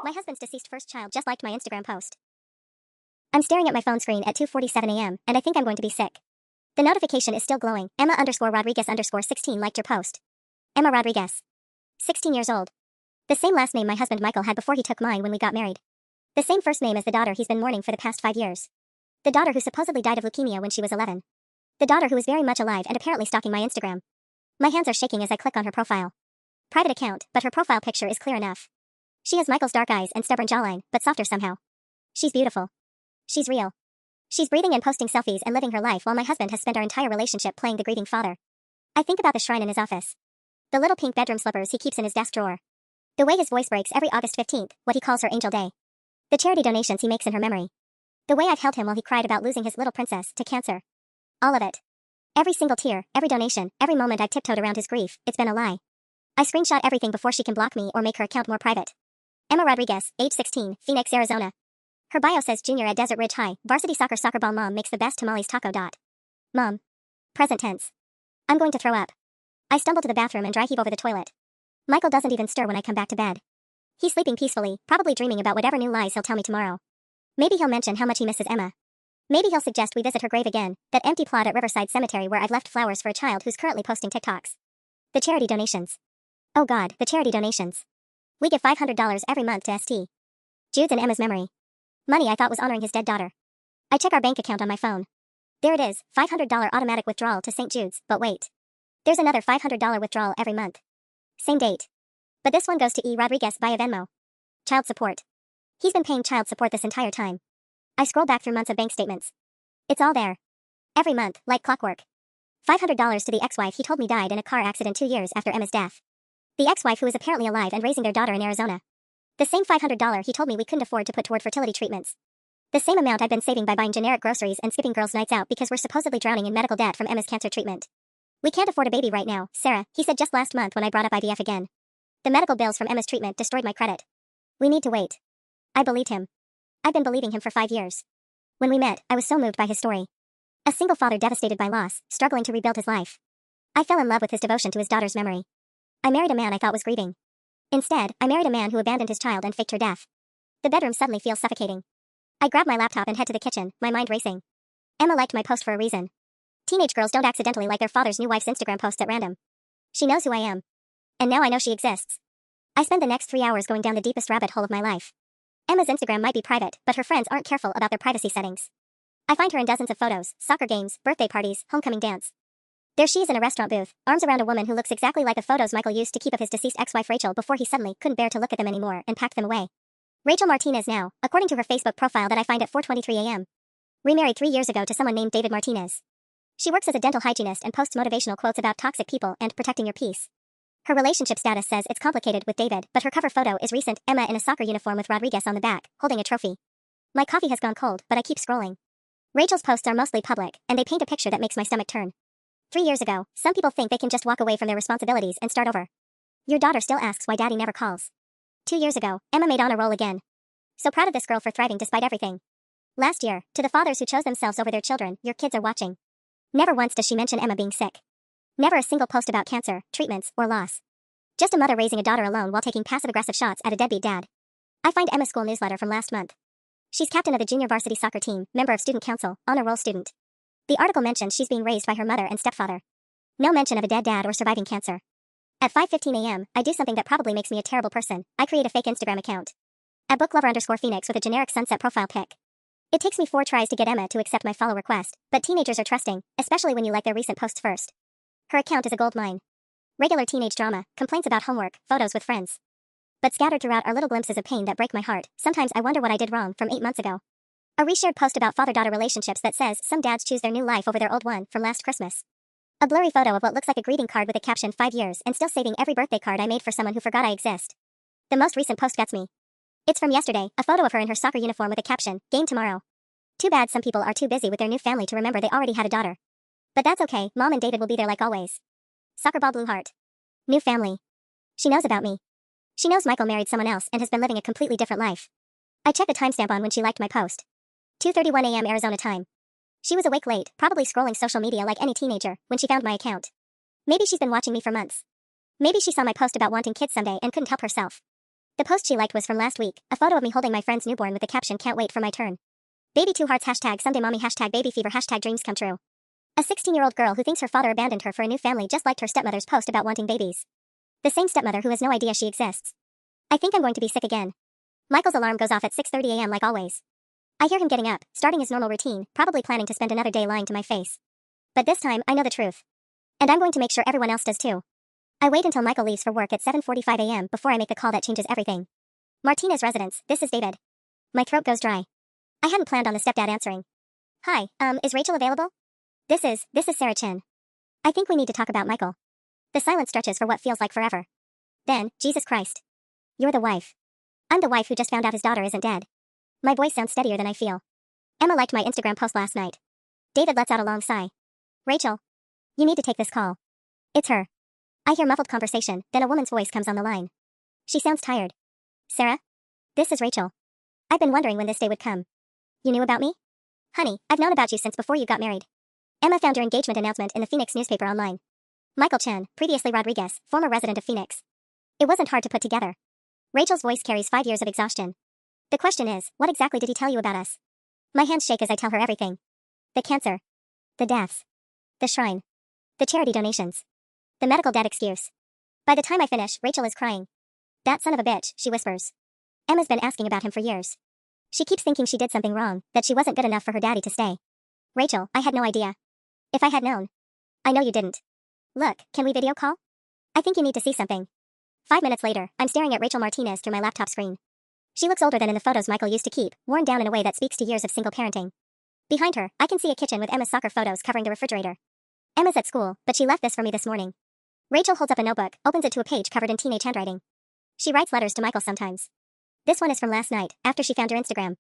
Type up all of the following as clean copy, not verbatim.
My husband's deceased first child just liked my Instagram post. I'm staring at my phone screen at 2:47 a.m. and I think I'm going to be sick. The notification is still glowing. Emma_Rodriguez_16 liked your post. Emma Rodriguez. 16 years old. The same last name my husband Michael had before he took mine when we got married. The same first name as the daughter he's been mourning for the past 5 years. The daughter who supposedly died of leukemia when she was 11. The daughter who is very much alive and apparently stalking my Instagram. My hands are shaking as I click on her profile. Private account, but her profile picture is clear enough. She has Michael's dark eyes and stubborn jawline, but softer somehow. She's beautiful. She's real. She's breathing and posting selfies and living her life while my husband has spent our entire relationship playing the grieving father. I think about the shrine in his office. The little pink bedroom slippers he keeps in his desk drawer. The way his voice breaks every August 15th, what he calls her Angel Day. The charity donations he makes in her memory. The way I've held him while he cried about losing his little princess to cancer. All of it. Every single tear, every donation, every moment I've tiptoed around his grief, it's been a lie. I screenshot everything before she can block me or make her account more private. Emma Rodriguez, age 16, Phoenix, Arizona. Her bio says junior at Desert Ridge High, varsity soccer ball mom makes the best tamales taco. Mom. Present tense. I'm going to throw up. I stumble to the bathroom and dry heave over the toilet. Michael doesn't even stir when I come back to bed. He's sleeping peacefully, probably dreaming about whatever new lies he'll tell me tomorrow. Maybe he'll mention how much he misses Emma. Maybe he'll suggest we visit her grave again, that empty plot at Riverside Cemetery where I've left flowers for a child who's currently posting TikToks. The charity donations. Oh God, the charity donations. We give $500 every month to St. Jude's in Emma's memory. Money I thought was honoring his dead daughter. I check our bank account on my phone. There it is, $500 automatic withdrawal to St. Jude's, but wait. There's another $500 withdrawal every month. Same date. But this one goes to E. Rodriguez via Venmo. Child support. He's been paying child support this entire time. I scroll back through months of bank statements. It's all there. Every month, like clockwork. $500 to the ex-wife he told me died in a car accident 2 years after Emma's death. The ex-wife who is apparently alive and raising their daughter in Arizona. The same $500 he told me we couldn't afford to put toward fertility treatments. The same amount I've been saving by buying generic groceries and skipping girls' nights out because we're supposedly drowning in medical debt from Emma's cancer treatment. We can't afford a baby right now, Sarah, he said just last month when I brought up IVF again. The medical bills from Emma's treatment destroyed my credit. We need to wait. I believed him. I've been believing him for 5 years. When we met, I was so moved by his story. A single father devastated by loss, struggling to rebuild his life. I fell in love with his devotion to his daughter's memory. I married a man I thought was grieving. Instead, I married a man who abandoned his child and faked her death. The bedroom suddenly feels suffocating. I grab my laptop and head to the kitchen, my mind racing. Emma liked my post for a reason. Teenage girls don't accidentally like their father's new wife's Instagram posts at random. She knows who I am. And now I know she exists. I spend the next 3 hours going down the deepest rabbit hole of my life. Emma's Instagram might be private, but her friends aren't careful about their privacy settings. I find her in dozens of photos, soccer games, birthday parties, homecoming dance. There she is in a restaurant booth, arms around a woman who looks exactly like the photos Michael used to keep of his deceased ex-wife Rachel before he suddenly couldn't bear to look at them anymore and packed them away. Rachel Martinez now, according to her Facebook profile that I find at 4:23 a.m. Remarried 3 years ago to someone named David Martinez. She works as a dental hygienist and posts motivational quotes about toxic people and protecting your peace. Her relationship status says it's complicated with David, but her cover photo is recent, Emma in a soccer uniform with Rodriguez on the back, holding a trophy. My coffee has gone cold, but I keep scrolling. Rachel's posts are mostly public, and they paint a picture that makes my stomach turn. 3 years ago, some people think they can just walk away from their responsibilities and start over. Your daughter still asks why daddy never calls. 2 years ago, Emma made on a roll again. So proud of this girl for thriving despite everything. Last year, to the fathers who chose themselves over their children, your kids are watching. Never once does she mention Emma being sick. Never a single post about cancer, treatments, or loss. Just a mother raising a daughter alone while taking passive-aggressive shots at a deadbeat dad. I find Emma's school newsletter from last month. She's captain of the junior varsity soccer team, member of student council, honor roll student. The article mentions she's being raised by her mother and stepfather. No mention of a dead dad or surviving cancer. At 5:15 a.m., I do something that probably makes me a terrible person. I create a fake Instagram account. At booklover_Phoenix with a generic sunset profile pic. It takes me 4 tries to get Emma to accept my follow request, but teenagers are trusting, especially when you like their recent posts first. Her account is a gold mine. Regular teenage drama, complaints about homework, photos with friends. But scattered throughout are little glimpses of pain that break my heart. Sometimes I wonder what I did wrong from 8 months ago. A reshared post about father-daughter relationships that says some dads choose their new life over their old one from last Christmas. A blurry photo of what looks like a greeting card with a caption 5 years and still saving every birthday card I made for someone who forgot I exist. The most recent post gets me. It's from yesterday, a photo of her in her soccer uniform with a caption, game tomorrow. Too bad some people are too busy with their new family to remember they already had a daughter. But that's okay, Mom and David will be there like always. Soccer ball blue heart. New family. She knows about me. She knows Michael married someone else and has been living a completely different life. I check the timestamp on when she liked my post. 2:31 a.m. Arizona time. She was awake late, probably scrolling social media like any teenager, when she found my account. Maybe she's been watching me for months. Maybe she saw my post about wanting kids someday and couldn't help herself. The post she liked was from last week, a photo of me holding my friend's newborn with the caption, "Can't wait for my turn." Baby 2 hearts, hashtag Sunday mommy, hashtag baby fever, hashtag dreams come true. A 16-year-old girl who thinks her father abandoned her for a new family just liked her stepmother's post about wanting babies. The same stepmother who has no idea she exists. I think I'm going to be sick again. Michael's alarm goes off at 6:30 a.m. like always. I hear him getting up, starting his normal routine, probably planning to spend another day lying to my face. But this time, I know the truth. And I'm going to make sure everyone else does too. I wait until Michael leaves for work at 7:45 a.m. before I make the call that changes everything. Martinez residence, this is David. My throat goes dry. I hadn't planned on the stepdad answering. Hi, is Rachel available? This is Sarah Chin. I think we need to talk about Michael. The silence stretches for what feels like forever. Then, Jesus Christ. You're the wife. I'm the wife who just found out his daughter isn't dead. My voice sounds steadier than I feel. Emma liked my Instagram post last night. David lets out a long sigh. Rachel. You need to take this call. It's her. I hear muffled conversation, then a woman's voice comes on the line. She sounds tired. Sarah? This is Rachel. I've been wondering when this day would come. You knew about me? Honey, I've known about you since before you got married. Emma found your engagement announcement in the Phoenix newspaper online. Michael Chen, previously Rodriguez, former resident of Phoenix. It wasn't hard to put together. Rachel's voice carries 5 years of exhaustion. The question is, what exactly did he tell you about us? My hands shake as I tell her everything. The cancer. The deaths. The shrine. The charity donations. The medical debt excuse. By the time I finish, Rachel is crying. That son of a bitch, she whispers. Emma's been asking about him for years. She keeps thinking she did something wrong, that she wasn't good enough for her daddy to stay. Rachel, I had no idea. If I had known. I know you didn't. Look, can we video call? I think you need to see something. 5 minutes later, I'm staring at Rachel Martinez through my laptop screen. She looks older than in the photos Michael used to keep, worn down in a way that speaks to years of single parenting. Behind her, I can see a kitchen with Emma's soccer photos covering the refrigerator. Emma's at school, but she left this for me this morning. Rachel holds up a notebook, opens it to a page covered in teenage handwriting. She writes letters to Michael sometimes. This one is from last night, after she found your Instagram.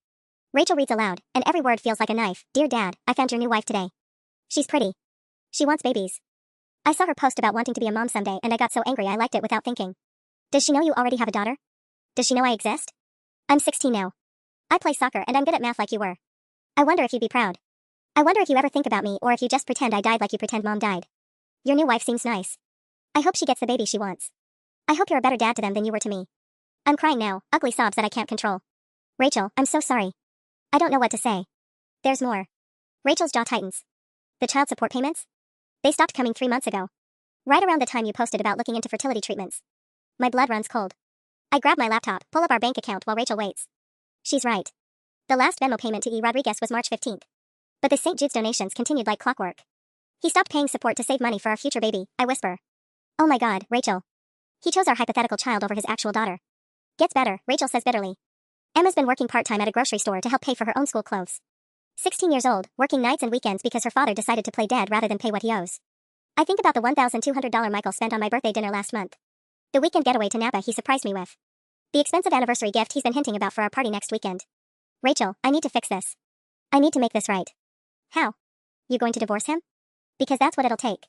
Rachel reads aloud, and every word feels like a knife. Dear Dad, I found your new wife today. She's pretty. She wants babies. I saw her post about wanting to be a mom someday and I got so angry I liked it without thinking. Does she know you already have a daughter? Does she know I exist? I'm 16 now. I play soccer and I'm good at math like you were. I wonder if you'd be proud. I wonder if you ever think about me or if you just pretend I died like you pretend Mom died. Your new wife seems nice. I hope she gets the baby she wants. I hope you're a better dad to them than you were to me. I'm crying now, ugly sobs that I can't control. Rachel, I'm so sorry. I don't know what to say. There's more. Rachel's jaw tightens. The child support payments? They stopped coming 3 months ago. Right around the time you posted about looking into fertility treatments. My blood runs cold. I grab my laptop, pull up our bank account while Rachel waits. She's right. The last Venmo payment to E. Rodriguez was March 15th. But the St. Jude's donations continued like clockwork. He stopped paying support to save money for our future baby, I whisper. Oh my God, Rachel. He chose our hypothetical child over his actual daughter. Gets better, Rachel says bitterly. Emma's been working part-time at a grocery store to help pay for her own school clothes. 16 years old, working nights and weekends because her father decided to play dead rather than pay what he owes. I think about the $1,200 Michael spent on my birthday dinner last month. The weekend getaway to Napa he surprised me with. The expensive anniversary gift he's been hinting about for our party next weekend. Rachel, I need to fix this. I need to make this right. How? You going to divorce him? Because that's what it'll take.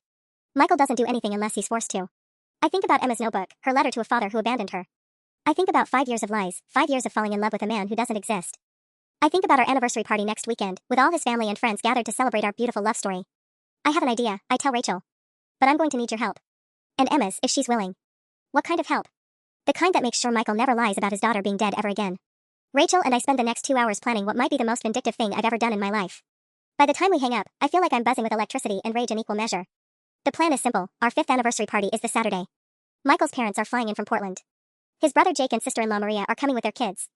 Michael doesn't do anything unless he's forced to. I think about Emma's notebook, her letter to a father who abandoned her. I think about 5 years of lies, 5 years of falling in love with a man who doesn't exist. I think about our anniversary party next weekend, with all his family and friends gathered to celebrate our beautiful love story. I have an idea, I tell Rachel. But I'm going to need your help. And Emma's, if she's willing. What kind of help? The kind that makes sure Michael never lies about his daughter being dead ever again. Rachel and I spend the next 2 hours planning what might be the most vindictive thing I've ever done in my life. By the time we hang up, I feel like I'm buzzing with electricity and rage in equal measure. The plan is simple, our 5th anniversary party is this Saturday. Michael's parents are flying in from Portland. His brother Jake and sister-in-law Maria are coming with their kids.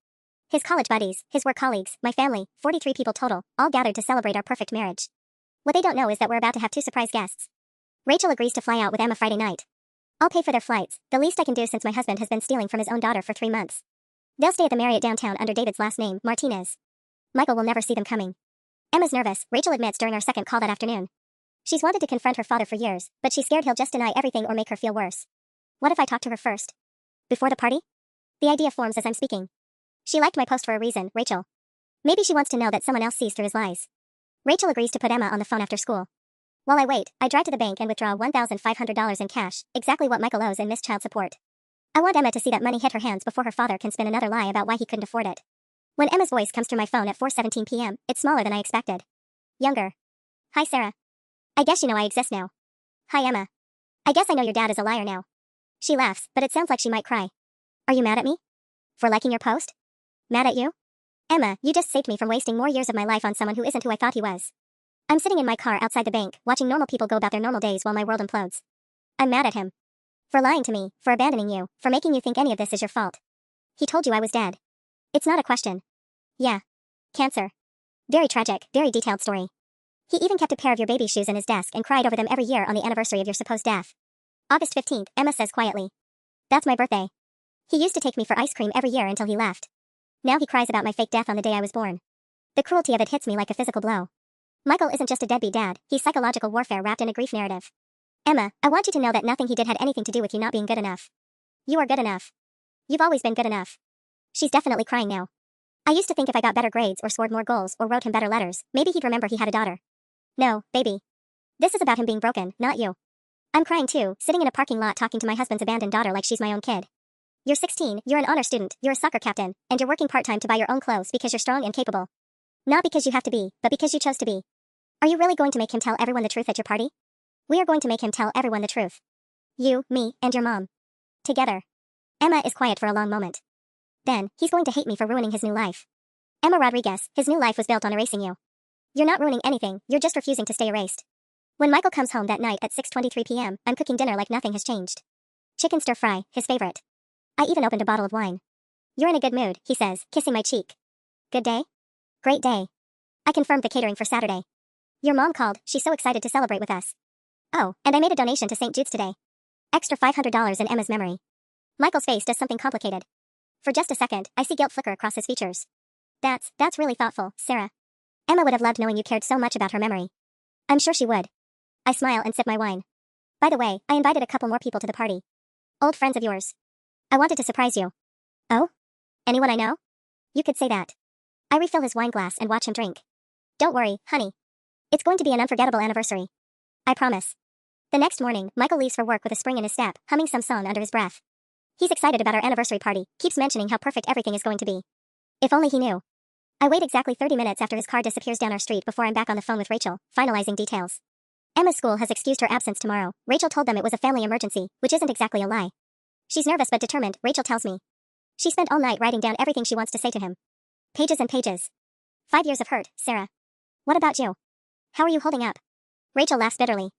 His college buddies, his work colleagues, my family, 43 people total, all gathered to celebrate our perfect marriage. What they don't know is that we're about to have 2 surprise guests. Rachel agrees to fly out with Emma Friday night. I'll pay for their flights, the least I can do since my husband has been stealing from his own daughter for 3 months. They'll stay at the Marriott downtown under David's last name, Martinez. Michael will never see them coming. Emma's nervous, Rachel admits during our second call that afternoon. She's wanted to confront her father for years, but she's scared he'll just deny everything or make her feel worse. What if I talk to her first? Before the party? The idea forms as I'm speaking. She liked my post for a reason, Rachel. Maybe she wants to know that someone else sees through his lies. Rachel agrees to put Emma on the phone after school. While I wait, I drive to the bank and withdraw $1,500 in cash, exactly what Michael owes in missed child support. I want Emma to see that money hit her hands before her father can spin another lie about why he couldn't afford it. When Emma's voice comes through my phone at 4:17 p.m., it's smaller than I expected. Younger. Hi Sarah. I guess you know I exist now. Hi Emma. I guess I know your dad is a liar now. She laughs, but it sounds like she might cry. Are you mad at me? For liking your post? Mad at you? Emma, you just saved me from wasting more years of my life on someone who isn't who I thought he was. I'm sitting in my car outside the bank, watching normal people go about their normal days while my world implodes. I'm mad at him. For lying to me, for abandoning you, for making you think any of this is your fault. He told you I was dead. It's not a question. Yeah. Cancer. Very tragic, very detailed story. He even kept a pair of your baby shoes in his desk and cried over them every year on the anniversary of your supposed death. August 15th, Emma says quietly. That's my birthday. He used to take me for ice cream every year until he left. Now he cries about my fake death on the day I was born. The cruelty of it hits me like a physical blow. Michael isn't just a deadbeat dad, he's psychological warfare wrapped in a grief narrative. Emma, I want you to know that nothing he did had anything to do with you not being good enough. You are good enough. You've always been good enough. She's definitely crying now. I used to think if I got better grades or scored more goals or wrote him better letters, maybe he'd remember he had a daughter. No, baby. This is about him being broken, not you. I'm crying too, sitting in a parking lot talking to my husband's abandoned daughter like she's my own kid. You're 16, you're an honor student, you're a soccer captain, and you're working part-time to buy your own clothes because you're strong and capable. Not because you have to be, but because you chose to be. Are you really going to make him tell everyone the truth at your party? We are going to make him tell everyone the truth. You, me, and your mom. Together. Emma is quiet for a long moment. Then, he's going to hate me for ruining his new life. Emma Rodriguez, his new life was built on erasing you. You're not ruining anything, you're just refusing to stay erased. When Michael comes home that night at 6:23 p.m., I'm cooking dinner like nothing has changed. Chicken stir fry, his favorite. I even opened a bottle of wine. You're in a good mood, he says, kissing my cheek. Good day? Great day. I confirmed the catering for Saturday. Your mom called, she's so excited to celebrate with us. Oh, and I made a donation to St. Jude's today. Extra $500 in Emma's memory. Michael's face does something complicated. For just a second, I see guilt flicker across his features. That's really thoughtful, Sarah. Emma would have loved knowing you cared so much about her memory. I'm sure she would. I smile and sip my wine. By the way, I invited a couple more people to the party. Old friends of yours. I wanted to surprise you. Oh? Anyone I know? You could say that. I refill his wine glass and watch him drink. Don't worry, honey. It's going to be an unforgettable anniversary. I promise. The next morning, Michael leaves for work with a spring in his step, humming some song under his breath. He's excited about our anniversary party, keeps mentioning how perfect everything is going to be. If only he knew. I wait exactly 30 minutes after his car disappears down our street before I'm back on the phone with Rachel, finalizing details. Emma's school has excused her absence tomorrow. Rachel told them it was a family emergency, which isn't exactly a lie. She's nervous but determined, Rachel tells me. She spent all night writing down everything she wants to say to him. Pages and pages. 5 years of hurt, Sarah. What about you? How are you holding up? Rachel laughs bitterly.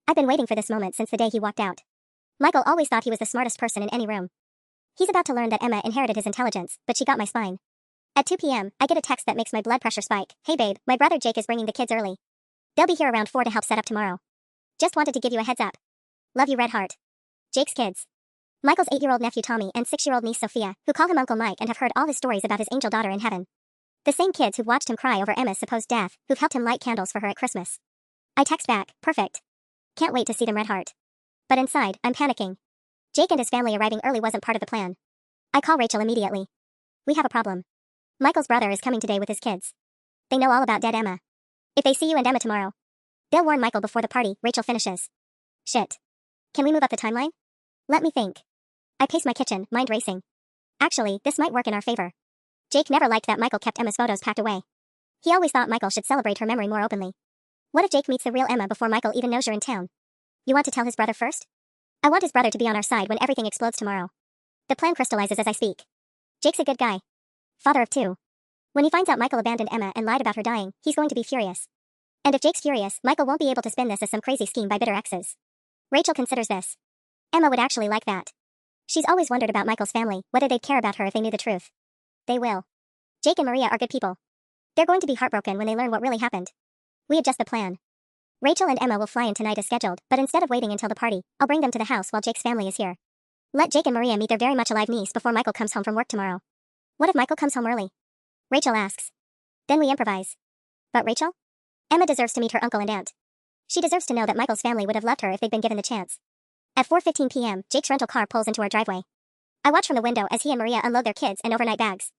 I've been waiting for this moment since the day he walked out. Michael always thought he was the smartest person in any room. He's about to learn that Emma inherited his intelligence, but she got my spine. At 2 p.m., I get a text that makes my blood pressure spike. Hey babe, my brother Jake is bringing the kids early. They'll be here around 4 to help set up tomorrow. Just wanted to give you a heads up. Love you, Red Heart. Jake's kids. Michael's 8-year-old nephew Tommy and 6-year-old niece Sophia, who call him Uncle Mike and have heard all his stories about his angel daughter in heaven. The same kids who've watched him cry over Emma's supposed death, who've helped him light candles for her at Christmas. I text back, perfect. Can't wait to see them, Red Heart. But inside, I'm panicking. Jake and his family arriving early wasn't part of the plan. I call Rachel immediately. We have a problem. Michael's brother is coming today with his kids. They know all about dead Emma. If they see you and Emma tomorrow, they'll warn Michael before the party, Rachel finishes. Shit. Can we move up the timeline? Let me think. I pace my kitchen, mind racing. Actually, this might work in our favor. Jake never liked that Michael kept Emma's photos packed away. He always thought Michael should celebrate her memory more openly. What if Jake meets the real Emma before Michael even knows you're in town? You want to tell his brother first? I want his brother to be on our side when everything explodes tomorrow. The plan crystallizes as I speak. Jake's a good guy. Father of 2. When he finds out Michael abandoned Emma and lied about her dying, he's going to be furious. And if Jake's furious, Michael won't be able to spin this as some crazy scheme by bitter exes. Rachel considers this. Emma would actually like that. She's always wondered about Michael's family, whether they'd care about her if they knew the truth. They will. Jake and Maria are good people. They're going to be heartbroken when they learn what really happened. We adjust the plan. Rachel and Emma will fly in tonight as scheduled, but instead of waiting until the party, I'll bring them to the house while Jake's family is here. Let Jake and Maria meet their very much alive niece before Michael comes home from work tomorrow. What if Michael comes home early? Rachel asks. Then we improvise. But Rachel? Emma deserves to meet her uncle and aunt. She deserves to know that Michael's family would have loved her if they'd been given the chance. At 4:15 p.m., Jake's rental car pulls into our driveway. I watch from the window as he and Maria unload their kids and overnight bags.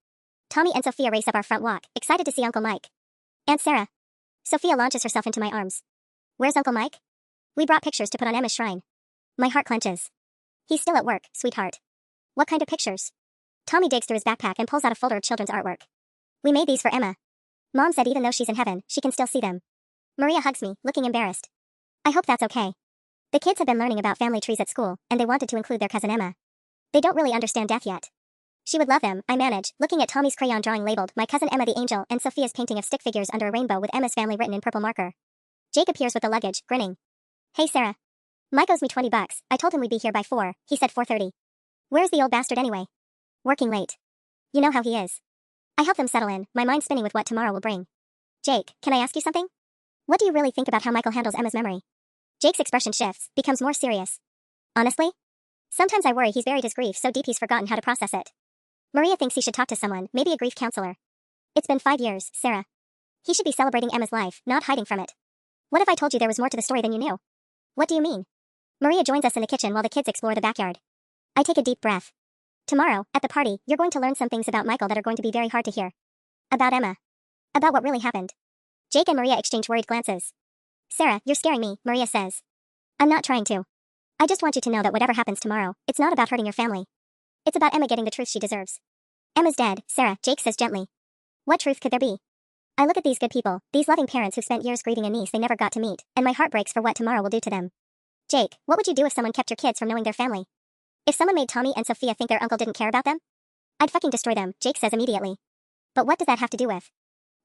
Tommy and Sophia race up our front walk, excited to see Uncle Mike. Aunt Sarah. Sophia launches herself into my arms. Where's Uncle Mike? We brought pictures to put on Emma's shrine. My heart clenches. He's still at work, sweetheart. What kind of pictures? Tommy digs through his backpack and pulls out a folder of children's artwork. We made these for Emma. Mom said even though she's in heaven, she can still see them. Maria hugs me, looking embarrassed. I hope that's okay. The kids have been learning about family trees at school, and they wanted to include their cousin Emma. They don't really understand death yet. She would love them, I manage, looking at Tommy's crayon drawing labeled My Cousin Emma the Angel and Sophia's painting of stick figures under a rainbow with Emma's family written in purple marker. Jake appears with the luggage, grinning. Hey Sarah. Mike owes me $20. I told him we'd be here by 4, he said 4:30. Where's the old bastard anyway? Working late. You know how he is. I help them settle in, my mind spinning with what tomorrow will bring. Jake, can I ask you something? What do you really think about how Michael handles Emma's memory? Jake's expression shifts, becomes more serious. Honestly? Sometimes I worry he's buried his grief so deep he's forgotten how to process it. Maria thinks he should talk to someone, maybe a grief counselor. It's been 5 years, Sarah. He should be celebrating Emma's life, not hiding from it. What if I told you there was more to the story than you knew? What do you mean? Maria joins us in the kitchen while the kids explore the backyard. I take a deep breath. Tomorrow, at the party, you're going to learn some things about Michael that are going to be very hard to hear. About Emma. About what really happened. Jake and Maria exchange worried glances. Sarah, you're scaring me, Maria says. I'm not trying to. I just want you to know that whatever happens tomorrow, it's not about hurting your family. It's about Emma getting the truth she deserves. Emma's dead, Sarah, Jake says gently. What truth could there be? I look at these good people, these loving parents who spent years grieving a niece they never got to meet, and my heart breaks for what tomorrow will do to them. Jake, what would you do if someone kept your kids from knowing their family? If someone made Tommy and Sophia think their uncle didn't care about them? I'd fucking destroy them, Jake says immediately. But what does that have to do with?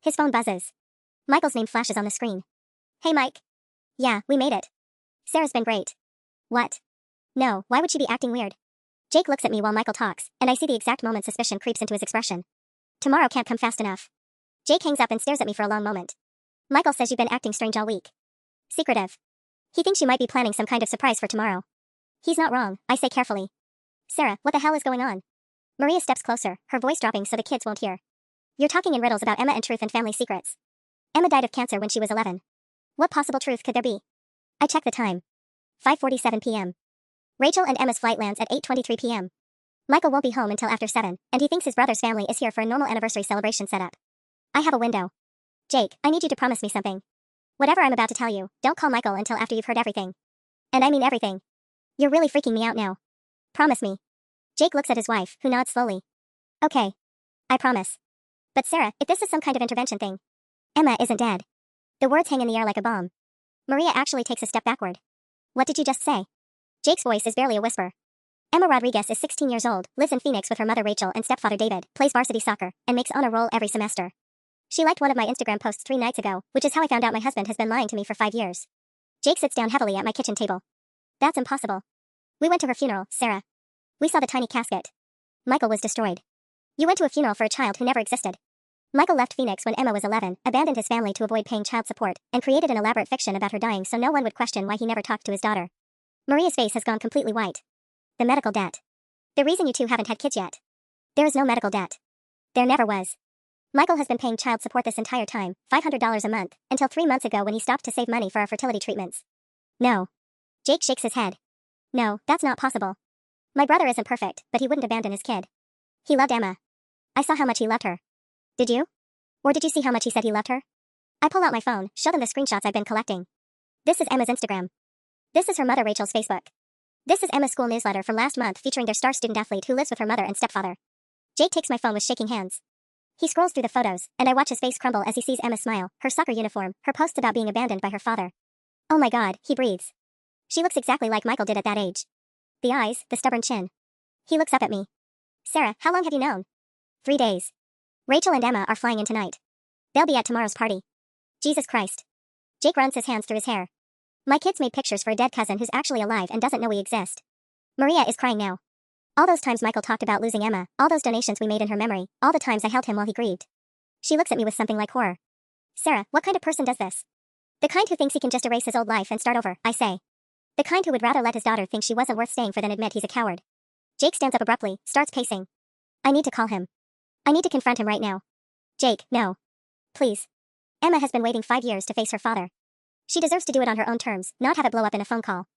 His phone buzzes. Michael's name flashes on the screen. Hey Mike. Yeah, we made it. Sarah's been great. What? No, why would she be acting weird? Jake looks at me while Michael talks, and I see the exact moment suspicion creeps into his expression. Tomorrow can't come fast enough. Jake hangs up and stares at me for a long moment. Michael says you've been acting strange all week. Secretive. He thinks you might be planning some kind of surprise for tomorrow. He's not wrong, I say carefully. Sarah, what the hell is going on? Maria steps closer, her voice dropping so the kids won't hear. You're talking in riddles about Emma and truth and family secrets. Emma died of cancer when she was 11. What possible truth could there be? I check the time. 5:47 p.m. Rachel and Emma's flight lands at 8:23 p.m. Michael won't be home until after 7, and he thinks his brother's family is here for a normal anniversary celebration setup. I have a window. Jake, I need you to promise me something. Whatever I'm about to tell you, don't call Michael until after you've heard everything. And I mean everything. You're really freaking me out now. Promise me. Jake looks at his wife, who nods slowly. Okay. I promise. But Sarah, if this is some kind of intervention thing. Emma isn't dead. The words hang in the air like a bomb. Maria actually takes a step backward. What did you just say? Jake's voice is barely a whisper. Emma Rodriguez is 16 years old, lives in Phoenix with her mother Rachel and stepfather David, plays varsity soccer, and makes honor roll every semester. She liked one of my Instagram posts 3 nights ago, which is how I found out my husband has been lying to me for 5 years. Jake sits down heavily at my kitchen table. That's impossible. We went to her funeral, Sarah. We saw the tiny casket. Michael was destroyed. You went to a funeral for a child who never existed. Michael left Phoenix when Emma was 11, abandoned his family to avoid paying child support, and created an elaborate fiction about her dying so no one would question why he never talked to his daughter. Maria's face has gone completely white. The medical debt. The reason you two haven't had kids yet. There is no medical debt. There never was. Michael has been paying child support this entire time, $500 a month, until 3 months ago when he stopped to save money for our fertility treatments. No. Jake shakes his head. No, that's not possible. My brother isn't perfect, but he wouldn't abandon his kid. He loved Emma. I saw how much he loved her. Did you? Or did you see how much he said he loved her? I pull out my phone, show them the screenshots I've been collecting. This is Emma's Instagram. This is her mother Rachel's Facebook. This is Emma's school newsletter from last month featuring their star student athlete who lives with her mother and stepfather. Jake takes my phone with shaking hands. He scrolls through the photos, and I watch his face crumble as he sees Emma smile, her soccer uniform, her posts about being abandoned by her father. Oh my god, he breathes. She looks exactly like Michael did at that age. The eyes, the stubborn chin. He looks up at me. Sarah, how long have you known? 3 days. Rachel and Emma are flying in tonight. They'll be at tomorrow's party. Jesus Christ. Jake runs his hands through his hair. My kids made pictures for a dead cousin who's actually alive and doesn't know we exist. Maria is crying now. All those times Michael talked about losing Emma, all those donations we made in her memory, all the times I held him while he grieved. She looks at me with something like horror. Sarah, what kind of person does this? The kind who thinks he can just erase his old life and start over, I say. The kind who would rather let his daughter think she wasn't worth staying for than admit he's a coward. Jake stands up abruptly, starts pacing. I need to call him. I need to confront him right now. Jake, no. Please. Emma has been waiting 5 years to face her father. She deserves to do it on her own terms, not have it blow up in a phone call.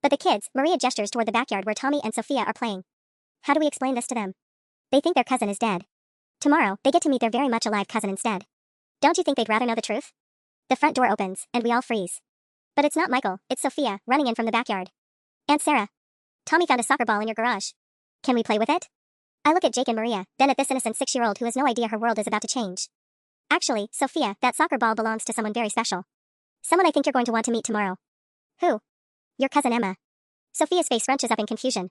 But the kids, Maria gestures toward the backyard where Tommy and Sophia are playing. How do we explain this to them? They think their cousin is dead. Tomorrow, they get to meet their very much alive cousin instead. Don't you think they'd rather know the truth? The front door opens, and we all freeze. But it's not Michael, it's Sophia, running in from the backyard. Aunt Sarah. Tommy found a soccer ball in your garage. Can we play with it? I look at Jake and Maria, then at this innocent 6-year-old who has no idea her world is about to change. Actually, Sophia, that soccer ball belongs to someone very special. Someone I think you're going to want to meet tomorrow. Who? Your cousin Emma. Sophia's face scrunches up in confusion.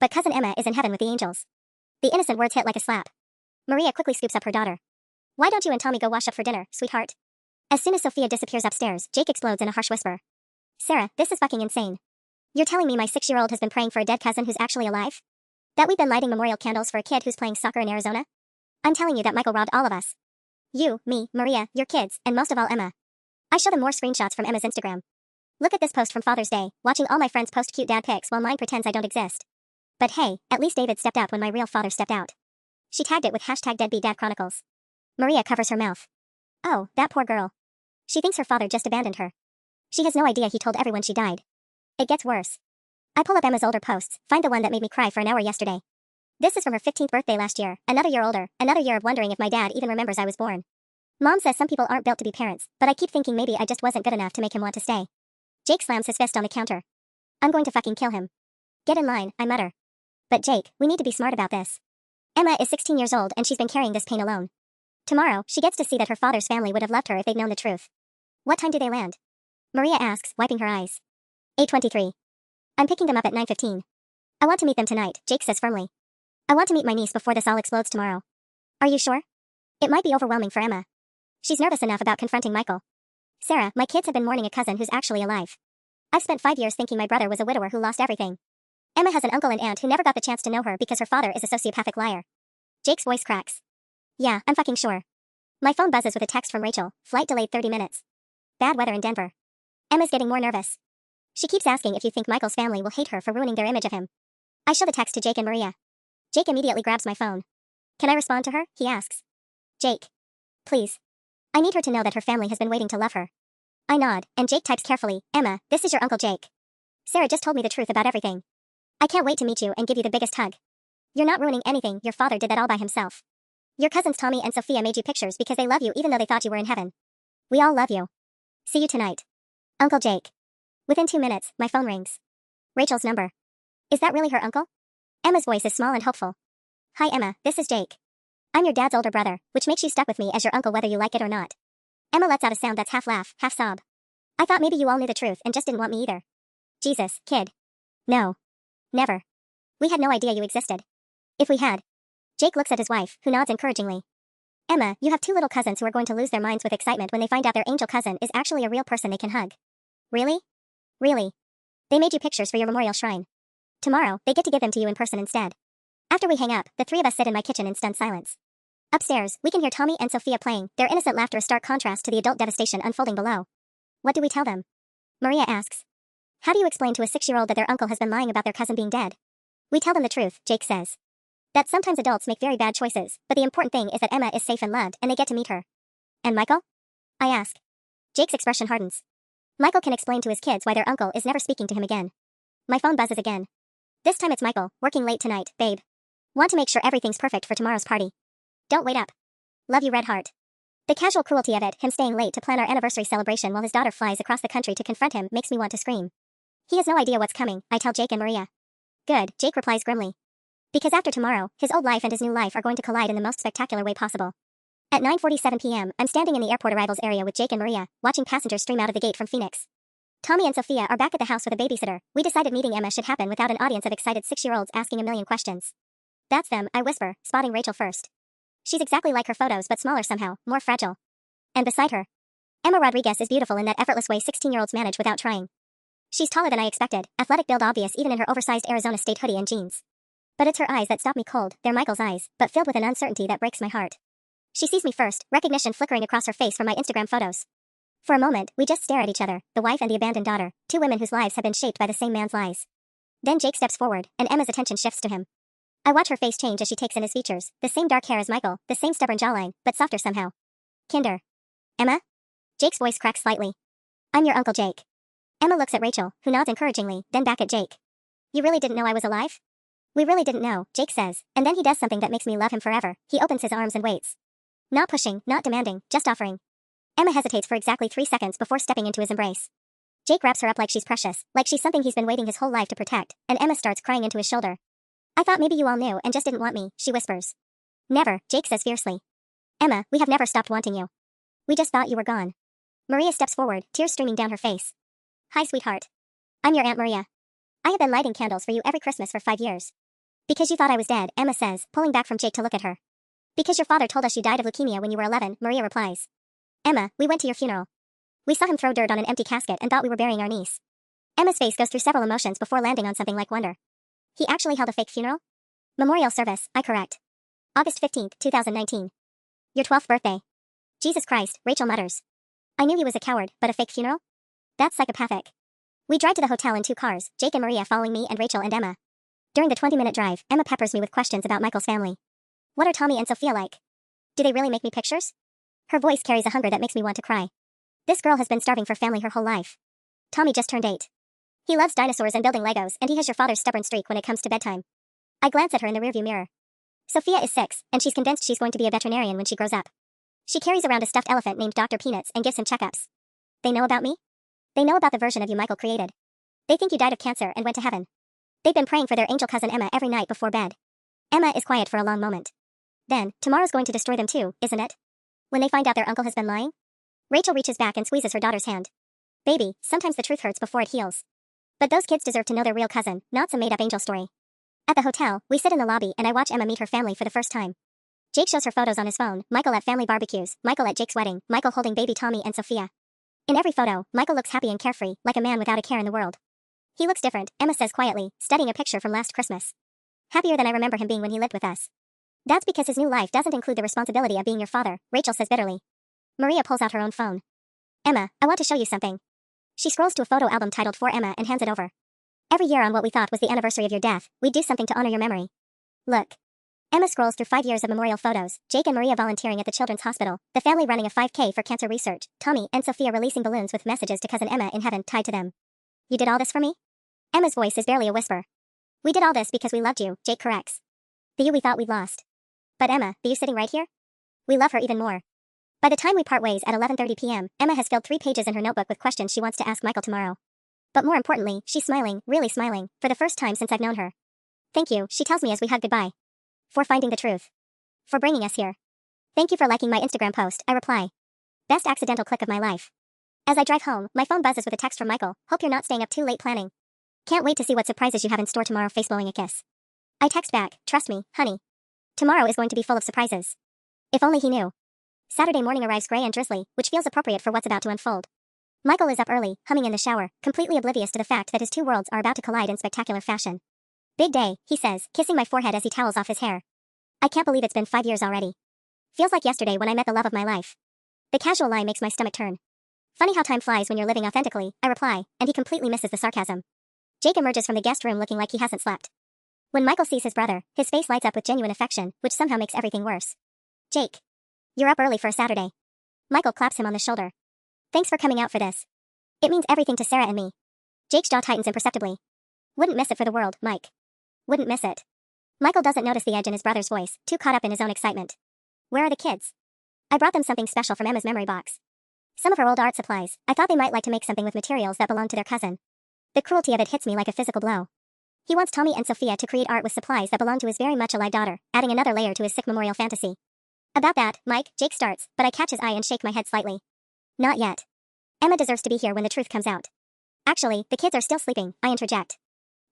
But cousin Emma is in heaven with the angels. The innocent words hit like a slap. Maria quickly scoops up her daughter. Why don't you and Tommy go wash up for dinner, sweetheart? As soon as Sophia disappears upstairs, Jake explodes in a harsh whisper. Sarah, this is fucking insane. You're telling me my 6-year-old has been praying for a dead cousin who's actually alive? That we've been lighting memorial candles for a kid who's playing soccer in Arizona? I'm telling you that Michael robbed all of us. You, me, Maria, your kids, and most of all Emma. I show them more screenshots from Emma's Instagram. Look at this post from Father's Day, watching all my friends post cute dad pics while mine pretends I don't exist. But hey, at least David stepped up when my real father stepped out. She tagged it with #DeadbeatDadChronicles. Maria covers her mouth. Oh, that poor girl. She thinks her father just abandoned her. She has no idea he told everyone she died. It gets worse. I pull up Emma's older posts, find the one that made me cry for an hour yesterday. This is from her 15th birthday last year, another year older, another year of wondering if my dad even remembers I was born. Mom says some people aren't built to be parents, but I keep thinking maybe I just wasn't good enough to make him want to stay. Jake slams his fist on the counter. I'm going to fucking kill him. Get in line, I mutter. But Jake, we need to be smart about this. Emma is 16 years old and she's been carrying this pain alone. Tomorrow, she gets to see that her father's family would have left her if they'd known the truth. What time do they land? Maria asks, wiping her eyes. 8:23. I'm picking them up at 9:15. I want to meet them tonight, Jake says firmly. I want to meet my niece before this all explodes tomorrow. Are you sure? It might be overwhelming for Emma. She's nervous enough about confronting Michael. Sarah, my kids have been mourning a cousin who's actually alive. I've spent 5 years thinking my brother was a widower who lost everything. Emma has an uncle and aunt who never got the chance to know her because her father is a sociopathic liar. Jake's voice cracks. Yeah, I'm fucking sure. My phone buzzes with a text from Rachel, flight delayed 30 minutes. Bad weather in Denver. Emma's getting more nervous. She keeps asking if you think Michael's family will hate her for ruining their image of him. I show the text to Jake and Maria. Jake immediately grabs my phone. Can I respond to her? He asks. Jake. Please. I need her to know that her family has been waiting to love her. I nod, and Jake types carefully, Emma, this is your Uncle Jake. Sarah just told me the truth about everything. I can't wait to meet you and give you the biggest hug. You're not ruining anything, your father did that all by himself. Your cousins Tommy and Sophia made you pictures because they love you even though they thought you were in heaven. We all love you. See you tonight. Uncle Jake. Within 2 minutes, my phone rings. Rachel's number. Is that really her uncle? Emma's voice is small and hopeful. Hi Emma, this is Jake. I'm your dad's older brother, which makes you stuck with me as your uncle whether you like it or not. Emma lets out a sound that's half laugh, half sob. I thought maybe you all knew the truth and just didn't want me either. Jesus, kid. No. Never. We had no idea you existed. If we had. Jake looks at his wife, who nods encouragingly. Emma, you have 2 little cousins who are going to lose their minds with excitement when they find out their angel cousin is actually a real person they can hug. Really? Really? They made you pictures for your memorial shrine. Tomorrow, they get to give them to you in person instead. After we hang up, the 3 of us sit in my kitchen in stunned silence. Upstairs, we can hear Tommy and Sophia playing, their innocent laughter a stark contrast to the adult devastation unfolding below. What do we tell them? Maria asks. How do you explain to a 6-year-old that their uncle has been lying about their cousin being dead? We tell them the truth, Jake says. That sometimes adults make very bad choices, but the important thing is that Emma is safe and loved and they get to meet her. And Michael? I ask. Jake's expression hardens. Michael can explain to his kids why their uncle is never speaking to him again. My phone buzzes again. This time it's Michael, working late tonight, babe. Want to make sure everything's perfect for tomorrow's party. Don't wait up. Love you, Red Heart. The casual cruelty of it, him staying late to plan our anniversary celebration while his daughter flies across the country to confront him, makes me want to scream. He has no idea what's coming, I tell Jake and Maria. Good, Jake replies grimly. Because after tomorrow, his old life and his new life are going to collide in the most spectacular way possible. At 9:47 p.m., I'm standing in the airport arrivals area with Jake and Maria, watching passengers stream out of the gate from Phoenix. Tommy and Sophia are back at the house with a babysitter. We decided meeting Emma should happen without an audience of excited 6-year-olds asking a million questions. That's them, I whisper, spotting Rachel first. She's exactly like her photos but smaller somehow, more fragile. And beside her, Emma Rodriguez is beautiful in that effortless way 16-year-olds manage without trying. She's taller than I expected, athletic build obvious even in her oversized Arizona State hoodie and jeans. But it's her eyes that stop me cold, they're Michael's eyes, but filled with an uncertainty that breaks my heart. She sees me first, recognition flickering across her face from my Instagram photos. For a moment, we just stare at each other, the wife and the abandoned daughter, 2 women whose lives have been shaped by the same man's lies. Then Jake steps forward, and Emma's attention shifts to him. I watch her face change as she takes in his features, the same dark hair as Michael, the same stubborn jawline, but softer somehow. Kinder. Emma? Jake's voice cracks slightly. I'm your Uncle Jake. Emma looks at Rachel, who nods encouragingly, then back at Jake. You really didn't know I was alive? We really didn't know, Jake says, and then he does something that makes me love him forever. He opens his arms and waits. Not pushing, not demanding, just offering. Emma hesitates for exactly 3 seconds before stepping into his embrace. Jake wraps her up like she's precious, like she's something he's been waiting his whole life to protect, and Emma starts crying into his shoulder. I thought maybe you all knew and just didn't want me, she whispers. Never, Jake says fiercely. Emma, we have never stopped wanting you. We just thought you were gone. Maria steps forward, tears streaming down her face. Hi, sweetheart. I'm your Aunt Maria. I have been lighting candles for you every Christmas for 5 years. Because you thought I was dead, Emma says, pulling back from Jake to look at her. Because your father told us you died of leukemia when you were 11, Maria replies. Emma, we went to your funeral. We saw him throw dirt on an empty casket and thought we were burying our niece. Emma's face goes through several emotions before landing on something like wonder. He actually held a fake funeral? Memorial service, I correct. August 15th, 2019. Your 12th birthday. Jesus Christ, Rachel mutters. I knew he was a coward, but a fake funeral? That's psychopathic. We drive to the hotel in 2 cars, Jake and Maria following me and Rachel and Emma. During the 20-minute drive, Emma peppers me with questions about Michael's family. What are Tommy and Sophia like? Do they really make me pictures? Her voice carries a hunger that makes me want to cry. This girl has been starving for family her whole life. Tommy just turned 8. He loves dinosaurs and building Legos, and he has your father's stubborn streak when it comes to bedtime. I glance at her in the rearview mirror. Sophia is 6, and she's convinced she's going to be a veterinarian when she grows up. She carries around a stuffed elephant named Dr. Peanuts and gives him checkups. They know about me? They know about the version of you Michael created. They think you died of cancer and went to heaven. They've been praying for their angel cousin Emma every night before bed. Emma is quiet for a long moment. Then, tomorrow's going to destroy them too, isn't it? When they find out their uncle has been lying? Rachel reaches back and squeezes her daughter's hand. Baby, sometimes the truth hurts before it heals. But those kids deserve to know their real cousin, not some made-up angel story. At the hotel, we sit in the lobby and I watch Emma meet her family for the first time. Jake shows her photos on his phone, Michael at family barbecues, Michael at Jake's wedding, Michael holding baby Tommy and Sophia. In every photo, Michael looks happy and carefree, like a man without a care in the world. He looks different, Emma says quietly, studying a picture from last Christmas. Happier than I remember him being when he lived with us. That's because his new life doesn't include the responsibility of being your father, Rachel says bitterly. Maria pulls out her own phone. Emma, I want to show you something. She scrolls to a photo album titled For Emma and hands it over. Every year on what we thought was the anniversary of your death, we'd do something to honor your memory. Look. Emma scrolls through 5 years of memorial photos, Jake and Maria volunteering at the Children's Hospital, the family running a 5K for cancer research, Tommy and Sophia releasing balloons with messages to cousin Emma in heaven tied to them. You did all this for me? Emma's voice is barely a whisper. We did all this because we loved you, Jake corrects. The you we thought we'd lost. But Emma, the you sitting right here? We love her even more. By the time we part ways at 11:30 p.m., Emma has filled 3 pages in her notebook with questions she wants to ask Michael tomorrow. But more importantly, she's smiling, really smiling, for the first time since I've known her. Thank you, she tells me as we hug goodbye. For finding the truth. For bringing us here. Thank you for liking my Instagram post, I reply. Best accidental click of my life. As I drive home, my phone buzzes with a text from Michael. Hope you're not staying up too late planning. Can't wait to see what surprises you have in store tomorrow, face blowing a kiss. I text back, trust me, honey. Tomorrow is going to be full of surprises. If only he knew. Saturday morning arrives gray and drizzly, which feels appropriate for what's about to unfold. Michael is up early, humming in the shower, completely oblivious to the fact that his 2 worlds are about to collide in spectacular fashion. Big day, he says, kissing my forehead as he towels off his hair. I can't believe it's been 5 years already. Feels like yesterday when I met the love of my life. The casual lie makes my stomach turn. Funny how time flies when you're living authentically, I reply, and he completely misses the sarcasm. Jake emerges from the guest room looking like he hasn't slept. When Michael sees his brother, his face lights up with genuine affection, which somehow makes everything worse. Jake. You're up early for a Saturday. Michael claps him on the shoulder. Thanks for coming out for this. It means everything to Sarah and me. Jake's jaw tightens imperceptibly. Wouldn't miss it for the world, Mike. Wouldn't miss it. Michael doesn't notice the edge in his brother's voice, too caught up in his own excitement. Where are the kids? I brought them something special from Emma's memory box. Some of her old art supplies. I thought they might like to make something with materials that belong to their cousin. The cruelty of it hits me like a physical blow. He wants Tommy and Sophia to create art with supplies that belong to his very much alive daughter, adding another layer to his sick memorial fantasy. About that, Mike, Jake starts, but I catch his eye and shake my head slightly. Not yet. Emma deserves to be here when the truth comes out. Actually, the kids are still sleeping, I interject.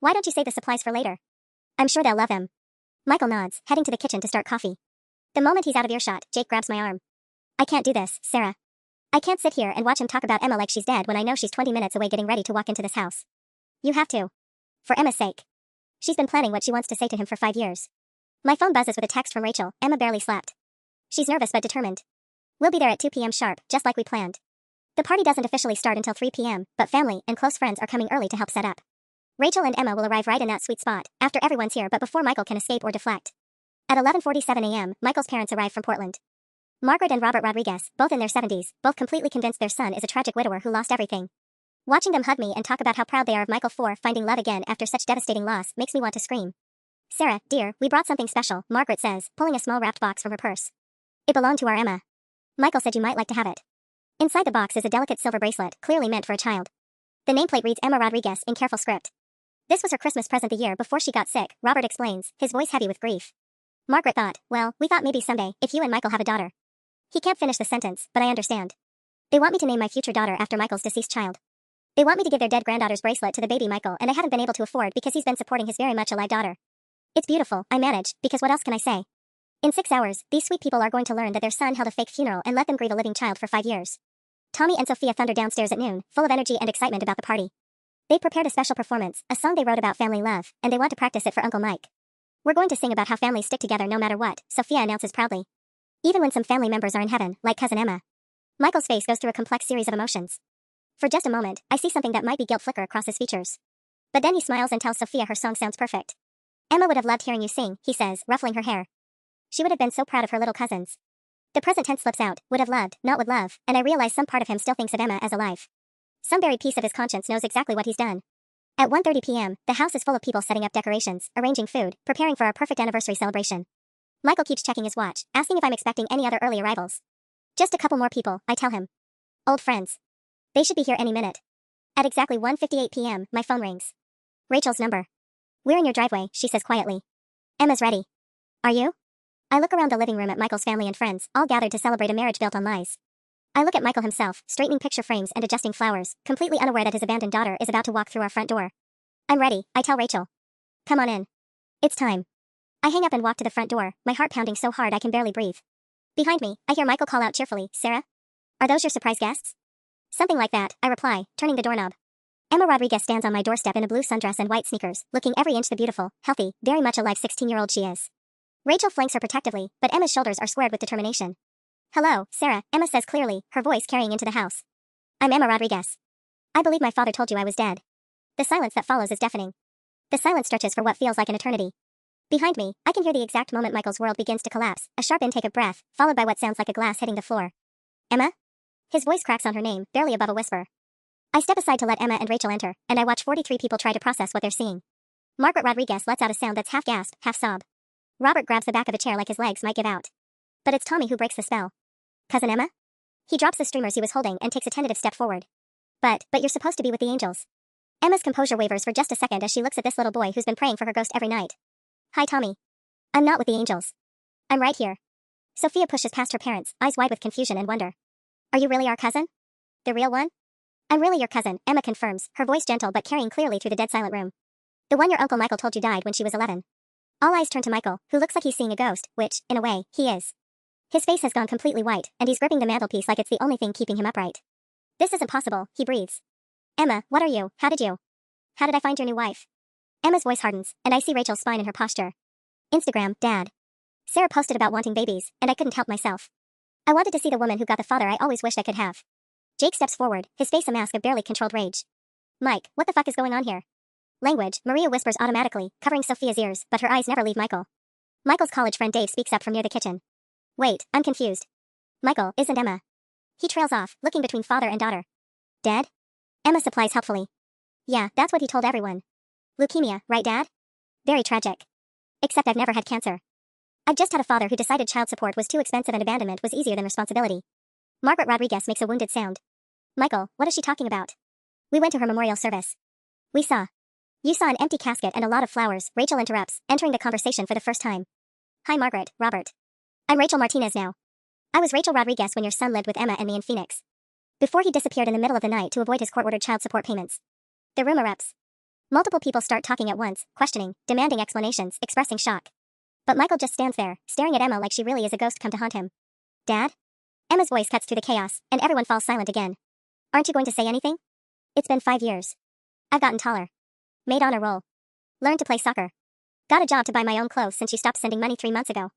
Why don't you save the supplies for later? I'm sure they'll love him. Michael nods, heading to the kitchen to start coffee. The moment he's out of earshot, Jake grabs my arm. I can't do this, Sarah. I can't sit here and watch him talk about Emma like she's dead when I know she's 20 minutes away getting ready to walk into this house. You have to. For Emma's sake. She's been planning what she wants to say to him for 5 years. My phone buzzes with a text from Rachel. Emma barely slept. She's nervous but determined. We'll be there at 2 p.m. sharp, just like we planned. The party doesn't officially start until 3 p.m., but family and close friends are coming early to help set up. Rachel and Emma will arrive right in that sweet spot, after everyone's here but before Michael can escape or deflect. At 11:47 a.m., Michael's parents arrive from Portland. Margaret and Robert Rodriguez, both in their 70s, both completely convinced their son is a tragic widower who lost everything. Watching them hug me and talk about how proud they are of Michael for finding love again after such devastating loss makes me want to scream. Sarah, dear, we brought something special, Margaret says, pulling a small wrapped box from her purse. It belonged to our Emma. Michael said you might like to have it. Inside the box is a delicate silver bracelet, clearly meant for a child. The nameplate reads Emma Rodriguez in careful script. This was her Christmas present the year before she got sick, Robert explains, his voice heavy with grief. Margaret thought, well, we thought maybe someday, if you and Michael have a daughter. He can't finish the sentence, but I understand. They want me to name my future daughter after Michael's deceased child. They want me to give their dead granddaughter's bracelet to the baby Michael, and I haven't been able to afford because he's been supporting his very much alive daughter. It's beautiful, I manage, because what else can I say? In 6 hours, these sweet people are going to learn that their son held a fake funeral and let them grieve a living child for 5 years. Tommy and Sophia thundered downstairs at noon, full of energy and excitement about the party. They prepared a special performance, a song they wrote about family love, and they want to practice it for Uncle Mike. We're going to sing about how families stick together no matter what, Sophia announces proudly. Even when some family members are in heaven, like cousin Emma. Michael's face goes through a complex series of emotions. For just a moment, I see something that might be guilt flicker across his features. But then he smiles and tells Sophia her song sounds perfect. Emma would have loved hearing you sing, he says, ruffling her hair. She would have been so proud of her little cousins. The present tense slips out, would have loved, not would love, and I realize some part of him still thinks of Emma as alive. Some buried piece of his conscience knows exactly what he's done. At 1:30 p.m., the house is full of people setting up decorations, arranging food, preparing for our perfect anniversary celebration. Michael keeps checking his watch, asking if I'm expecting any other early arrivals. Just a couple more people, I tell him. Old friends. They should be here any minute. At exactly 1:58 p.m., my phone rings. Rachel's number. We're in your driveway, she says quietly. Emma's ready. Are you? I look around the living room at Michael's family and friends, all gathered to celebrate a marriage built on lies. I look at Michael himself, straightening picture frames and adjusting flowers, completely unaware that his abandoned daughter is about to walk through our front door. I'm ready, I tell Rachel. Come on in. It's time. I hang up and walk to the front door, my heart pounding so hard I can barely breathe. Behind me, I hear Michael call out cheerfully, Sarah? Are those your surprise guests? Something like that, I reply, turning the doorknob. Emma Rodriguez stands on my doorstep in a blue sundress and white sneakers, looking every inch the beautiful, healthy, very much alive 16-year-old she is. Rachel flanks her protectively, but Emma's shoulders are squared with determination. Hello, Sarah, Emma says clearly, her voice carrying into the house. I'm Emma Rodriguez. I believe my father told you I was dead. The silence that follows is deafening. The silence stretches for what feels like an eternity. Behind me, I can hear the exact moment Michael's world begins to collapse, a sharp intake of breath, followed by what sounds like a glass hitting the floor. Emma? His voice cracks on her name, barely above a whisper. I step aside to let Emma and Rachel enter, and I watch 43 people try to process what they're seeing. Margaret Rodriguez lets out a sound that's half gasp, half sob. Robert grabs the back of a chair like his legs might give out. But it's Tommy who breaks the spell. Cousin Emma? He drops the streamers he was holding and takes a tentative step forward. But you're supposed to be with the angels. Emma's composure wavers for just a second as she looks at this little boy who's been praying for her ghost every night. Hi, Tommy. I'm not with the angels. I'm right here. Sophia pushes past her parents, eyes wide with confusion and wonder. Are you really our cousin? The real one? I'm really your cousin, Emma confirms, her voice gentle but carrying clearly through the dead silent room. The one your Uncle Michael told you died when she was 11. All eyes turn to Michael, who looks like he's seeing a ghost, which, in a way, he is. His face has gone completely white, and he's gripping the mantelpiece like it's the only thing keeping him upright. This isn't possible, he breathes. Emma, what are you? How did I find your new wife? Emma's voice hardens, and I see Rachel's spine in her posture. Instagram, Dad. Sarah posted about wanting babies, and I couldn't help myself. I wanted to see the woman who got the father I always wished I could have. Jake steps forward, his face a mask of barely controlled rage. Mike, what the fuck is going on here? Language, Maria whispers automatically, covering Sophia's ears, but her eyes never leave Michael. Michael's college friend Dave speaks up from near the kitchen. Wait, I'm confused. Michael, isn't Emma? He trails off, looking between father and daughter. Dead? Emma supplies helpfully. Yeah, that's what he told everyone. Leukemia, right, Dad? Very tragic. Except I've never had cancer. I've just had a father who decided child support was too expensive and abandonment was easier than responsibility. Margaret Rodriguez makes a wounded sound. Michael, what is she talking about? We went to her memorial service. We saw. You saw an empty casket and a lot of flowers, Rachel interrupts, entering the conversation for the first time. Hi Margaret, Robert. I'm Rachel Martinez now. I was Rachel Rodriguez when your son lived with Emma and me in Phoenix. Before he disappeared in the middle of the night to avoid his court-ordered child support payments. The room erupts. Multiple people start talking at once, questioning, demanding explanations, expressing shock. But Michael just stands there, staring at Emma like she really is a ghost come to haunt him. Dad? Emma's voice cuts through the chaos, and everyone falls silent again. Aren't you going to say anything? It's been 5 years. I've gotten taller. Made honor roll. Learned to play soccer. Got a job to buy my own clothes since you stopped sending money 3 months ago.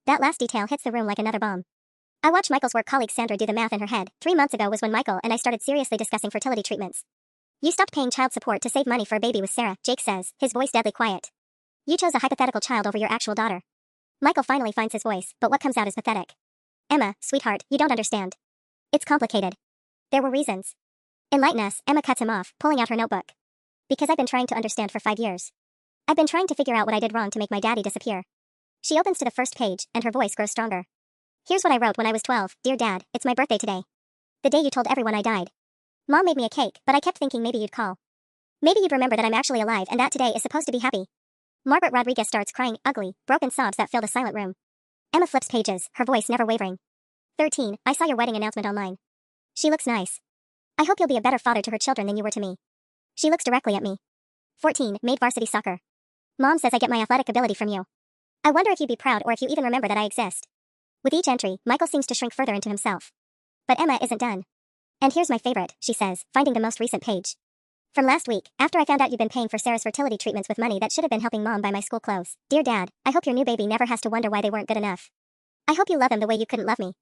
That last detail hits the room like another bomb. I watch Michael's work colleague Sandra do the math in her head. 3 months ago was when Michael and I started seriously discussing fertility treatments. You stopped paying child support to save money for a baby with Sarah, Jake says, his voice deadly quiet. You chose a hypothetical child over your actual daughter. Michael finally finds his voice, but what comes out is pathetic. Emma, sweetheart, you don't understand. It's complicated. There were reasons. Enlighten us, Emma cuts him off, pulling out her notebook. Because I've been trying to understand for 5 years. I've been trying to figure out what I did wrong to make my daddy disappear. She opens to the first page, and her voice grows stronger. Here's what I wrote when I was 12. Dear Dad, it's my birthday today. The day you told everyone I died. Mom made me a cake, but I kept thinking maybe you'd call. Maybe you'd remember that I'm actually alive and that today is supposed to be happy. Margaret Rodriguez starts crying, ugly, broken sobs that fill the silent room. Emma flips pages, her voice never wavering. 13. I saw your wedding announcement online. She looks nice. I hope you'll be a better father to her children than you were to me. She looks directly at me. 14. Made varsity soccer. Mom says I get my athletic ability from you. I wonder if you'd be proud or if you even remember that I exist. With each entry, Michael seems to shrink further into himself. But Emma isn't done. And here's my favorite, she says, finding the most recent page. From last week, after I found out you've been paying for Sarah's fertility treatments with money that should have been helping Mom buy my school clothes. Dear Dad, I hope your new baby never has to wonder why they weren't good enough. I hope you love him the way you couldn't love me.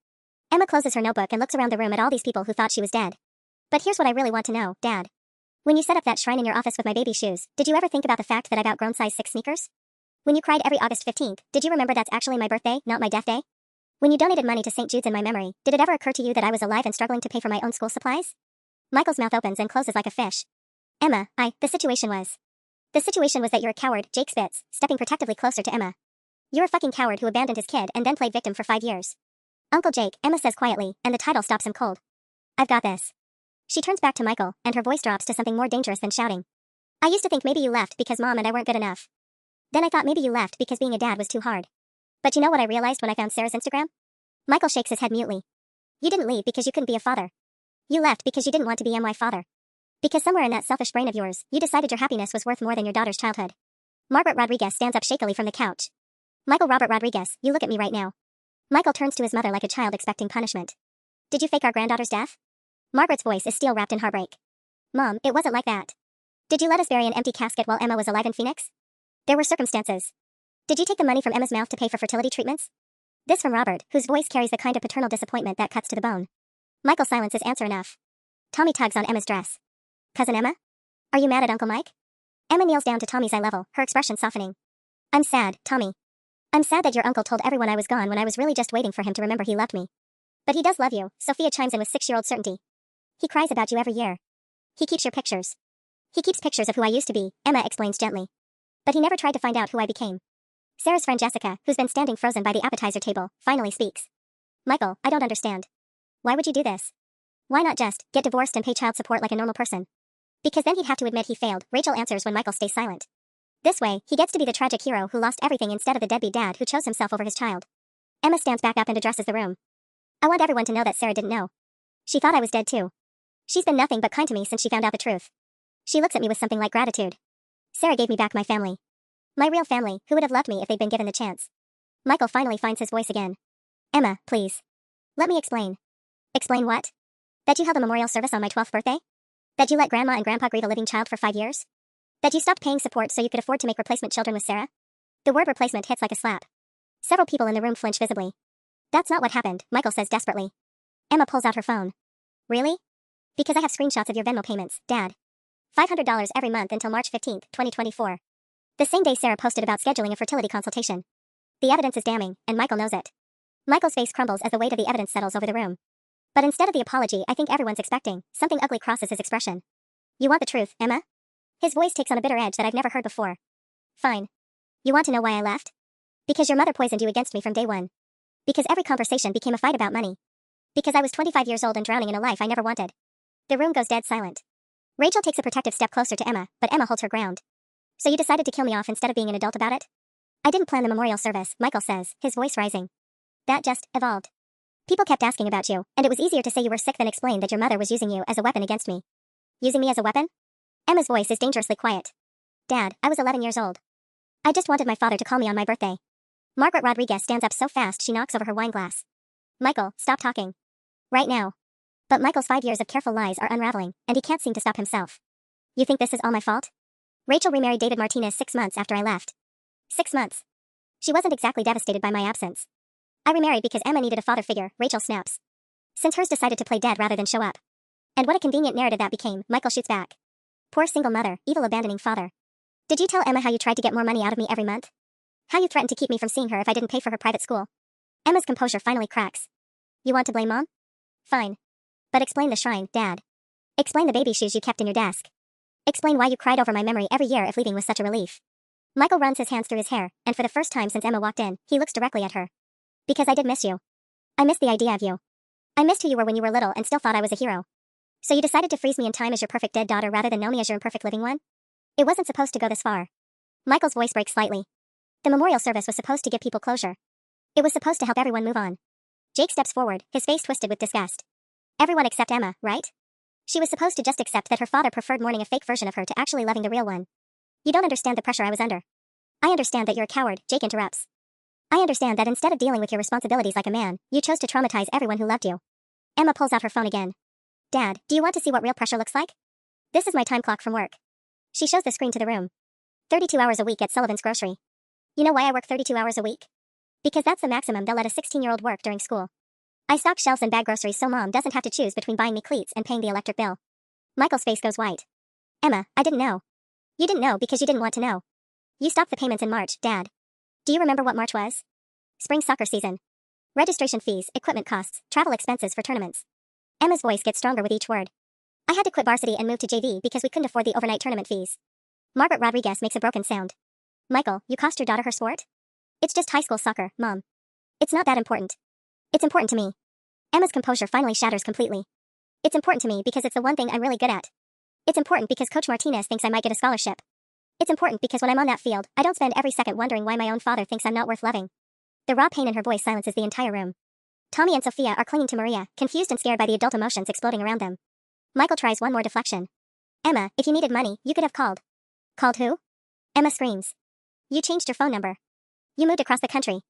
Emma closes her notebook and looks around the room at all these people who thought she was dead. But here's what I really want to know, Dad. When you set up that shrine in your office with my baby shoes, did you ever think about the fact that I've outgrown size 6 sneakers? When you cried every August 15th, did you remember that's actually my birthday, not my death day? When you donated money to St. Jude's in my memory, did it ever occur to you that I was alive and struggling to pay for my own school supplies? Michael's mouth opens and closes like a fish. Emma, the situation was that you're a coward, Jake spits, stepping protectively closer to Emma. You're a fucking coward who abandoned his kid and then played victim for 5 years. Uncle Jake, Emma says quietly, and the title stops him cold. I've got this. She turns back to Michael, and her voice drops to something more dangerous than shouting. I used to think maybe you left because Mom and I weren't good enough. Then I thought maybe you left because being a dad was too hard. But you know what I realized when I found Sarah's Instagram? Michael shakes his head mutely. You didn't leave because you couldn't be a father. You left because you didn't want to be my father. Because somewhere in that selfish brain of yours, you decided your happiness was worth more than your daughter's childhood. Margaret Rodriguez stands up shakily from the couch. Michael Robert Rodriguez, you look at me right now. Michael turns to his mother like a child expecting punishment. Did you fake our granddaughter's death? Margaret's voice is steel wrapped in heartbreak. Mom, it wasn't like that. Did you let us bury an empty casket while Emma was alive in Phoenix? There were circumstances. Did you take the money from Emma's mouth to pay for fertility treatments? This from Robert, whose voice carries the kind of paternal disappointment that cuts to the bone. Michael's silence is answer enough. Tommy tugs on Emma's dress. Cousin Emma? Are you mad at Uncle Mike? Emma kneels down to Tommy's eye level, her expression softening. I'm sad, Tommy. I'm sad that your uncle told everyone I was gone when I was really just waiting for him to remember he loved me. But he does love you, Sophia chimes in with 6-year-old certainty. He cries about you every year. He keeps your pictures. He keeps pictures of who I used to be, Emma explains gently. But he never tried to find out who I became. Sarah's friend Jessica, who's been standing frozen by the appetizer table, finally speaks. Michael, I don't understand. Why would you do this? Why not just get divorced and pay child support like a normal person? Because then he'd have to admit he failed, Rachel answers when Michael stays silent. This way, he gets to be the tragic hero who lost everything instead of the deadbeat dad who chose himself over his child. Emma stands back up and addresses the room. I want everyone to know that Sarah didn't know. She thought I was dead too. She's been nothing but kind to me since she found out the truth. She looks at me with something like gratitude. Sarah gave me back my family. My real family, who would have loved me if they'd been given the chance. Michael finally finds his voice again. Emma, please. Let me explain. Explain what? That you held a memorial service on my 12th birthday? That you let Grandma and Grandpa grieve a living child for 5 years? That you stopped paying support so you could afford to make replacement children with Sarah? The word replacement hits like a slap. Several people in the room flinch visibly. That's not what happened, Michael says desperately. Emma pulls out her phone. Really? Because I have screenshots of your Venmo payments, Dad. $500 every month until March 15th, 2024. The same day Sarah posted about scheduling a fertility consultation. The evidence is damning, and Michael knows it. Michael's face crumbles as the weight of the evidence settles over the room. But instead of the apology I think everyone's expecting, something ugly crosses his expression. You want the truth, Emma? His voice takes on a bitter edge that I've never heard before. Fine. You want to know why I left? Because your mother poisoned you against me from day one. Because every conversation became a fight about money. Because I was 25 years old and drowning in a life I never wanted. The room goes dead silent. Rachel takes a protective step closer to Emma, but Emma holds her ground. So you decided to kill me off instead of being an adult about it? I didn't plan the memorial service, Michael says, his voice rising. That just evolved. People kept asking about you, and it was easier to say you were sick than explain that your mother was using you as a weapon against me. Using me as a weapon? Emma's voice is dangerously quiet. Dad, I was 11 years old. I just wanted my father to call me on my birthday. Margaret Rodriguez stands up so fast she knocks over her wine glass. Michael, stop talking. Right now. But Michael's 5 years of careful lies are unraveling, and he can't seem to stop himself. You think this is all my fault? Rachel remarried David Martinez 6 months after I left. 6 months. She wasn't exactly devastated by my absence. I remarried because Emma needed a father figure, Rachel snaps. Since hers decided to play dead rather than show up. And what a convenient narrative that became, Michael shoots back. Poor single mother, evil abandoning father. Did you tell Emma how you tried to get more money out of me every month? How you threatened to keep me from seeing her if I didn't pay for her private school? Emma's composure finally cracks. You want to blame Mom? Fine. But explain the shrine, Dad. Explain the baby shoes you kept in your desk. Explain why you cried over my memory every year if leaving was such a relief. Michael runs his hands through his hair, and for the first time since Emma walked in, he looks directly at her. Because I did miss you. I missed the idea of you. I missed who you were when you were little and still thought I was a hero. So you decided to freeze me in time as your perfect dead daughter rather than know me as your imperfect living one? It wasn't supposed to go this far. Michael's voice breaks slightly. The memorial service was supposed to give people closure. It was supposed to help everyone move on. Jake steps forward, his face twisted with disgust. Everyone except Emma, right? She was supposed to just accept that her father preferred mourning a fake version of her to actually loving the real one. You don't understand the pressure I was under. I understand that you're a coward, Jake interrupts. I understand that instead of dealing with your responsibilities like a man, you chose to traumatize everyone who loved you. Emma pulls out her phone again. Dad, do you want to see what real pressure looks like? This is my time clock from work. She shows the screen to the room. 32 hours a week at Sullivan's Grocery. You know why I work 32 hours a week? Because that's the maximum they'll let a 16-year-old work during school. I stock shelves and bag groceries so Mom doesn't have to choose between buying me cleats and paying the electric bill. Michael's face goes white. Emma, I didn't know. You didn't know because you didn't want to know. You stopped the payments in March, Dad. Do you remember what March was? Spring soccer season. Registration fees, equipment costs, travel expenses for tournaments. Emma's voice gets stronger with each word. I had to quit varsity and move to JV because we couldn't afford the overnight tournament fees. Margaret Rodriguez makes a broken sound. Michael, you cost your daughter her sport? It's just high school soccer, Mom. It's not that important. It's important to me. Emma's composure finally shatters completely. It's important to me because it's the one thing I'm really good at. It's important because Coach Martinez thinks I might get a scholarship. It's important because when I'm on that field, I don't spend every second wondering why my own father thinks I'm not worth loving. The raw pain in her voice silences the entire room. Tommy and Sophia are clinging to Maria, confused and scared by the adult emotions exploding around them. Michael tries one more deflection. Emma, if you needed money, you could have called. Called who? Emma screams. You changed your phone number. You moved across the country.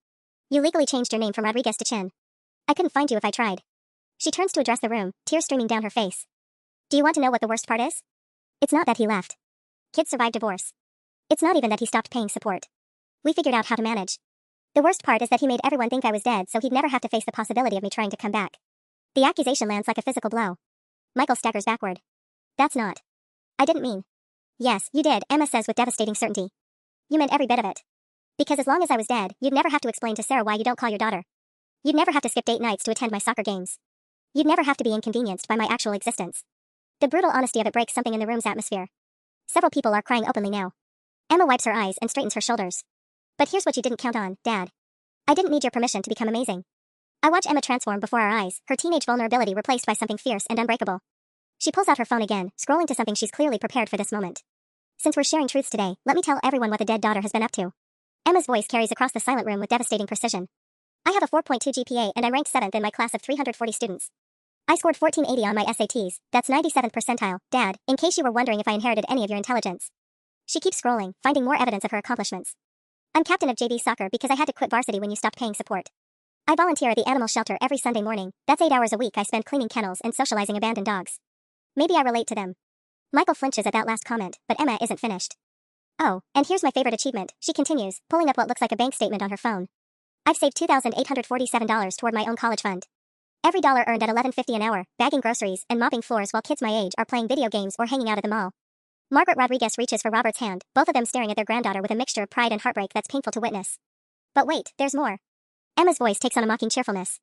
You legally changed your name from Rodriguez to Chin. I couldn't find you if I tried. She turns to address the room, tears streaming down her face. Do you want to know what the worst part is? It's not that he left. Kids survive divorce. It's not even that he stopped paying support. We figured out how to manage. The worst part is that he made everyone think I was dead so he'd never have to face the possibility of me trying to come back. The accusation lands like a physical blow. Michael staggers backward. That's not. I didn't mean. Yes, you did, Emma says with devastating certainty. You meant every bit of it. Because as long as I was dead, you'd never have to explain to Sarah why you don't call your daughter. You'd never have to skip date nights to attend my soccer games. You'd never have to be inconvenienced by my actual existence. The brutal honesty of it breaks something in the room's atmosphere. Several people are crying openly now. Emma wipes her eyes and straightens her shoulders. But here's what you didn't count on, Dad. I didn't need your permission to become amazing. I watch Emma transform before our eyes, her teenage vulnerability replaced by something fierce and unbreakable. She pulls out her phone again, scrolling to something she's clearly prepared for this moment. Since we're sharing truths today, let me tell everyone what the dead daughter has been up to. Emma's voice carries across the silent room with devastating precision. I have a 4.2 GPA and I'm ranked 7th in my class of 340 students. I scored 1480 on my SATs, that's 97th percentile, Dad, in case you were wondering if I inherited any of your intelligence. She keeps scrolling, finding more evidence of her accomplishments. I'm captain of JV soccer because I had to quit varsity when you stopped paying support. I volunteer at the animal shelter every Sunday morning, that's 8 hours a week I spend cleaning kennels and socializing abandoned dogs. Maybe I relate to them. Michael flinches at that last comment, but Emma isn't finished. Oh, and here's my favorite achievement, she continues, pulling up what looks like a bank statement on her phone. I've saved $2,847 toward my own college fund. Every dollar earned at $11.50 an hour, bagging groceries and mopping floors while kids my age are playing video games or hanging out at the mall. Margaret Rodriguez reaches for Robert's hand, both of them staring at their granddaughter with a mixture of pride and heartbreak that's painful to witness. But wait, there's more. Emma's voice takes on a mocking cheerfulness.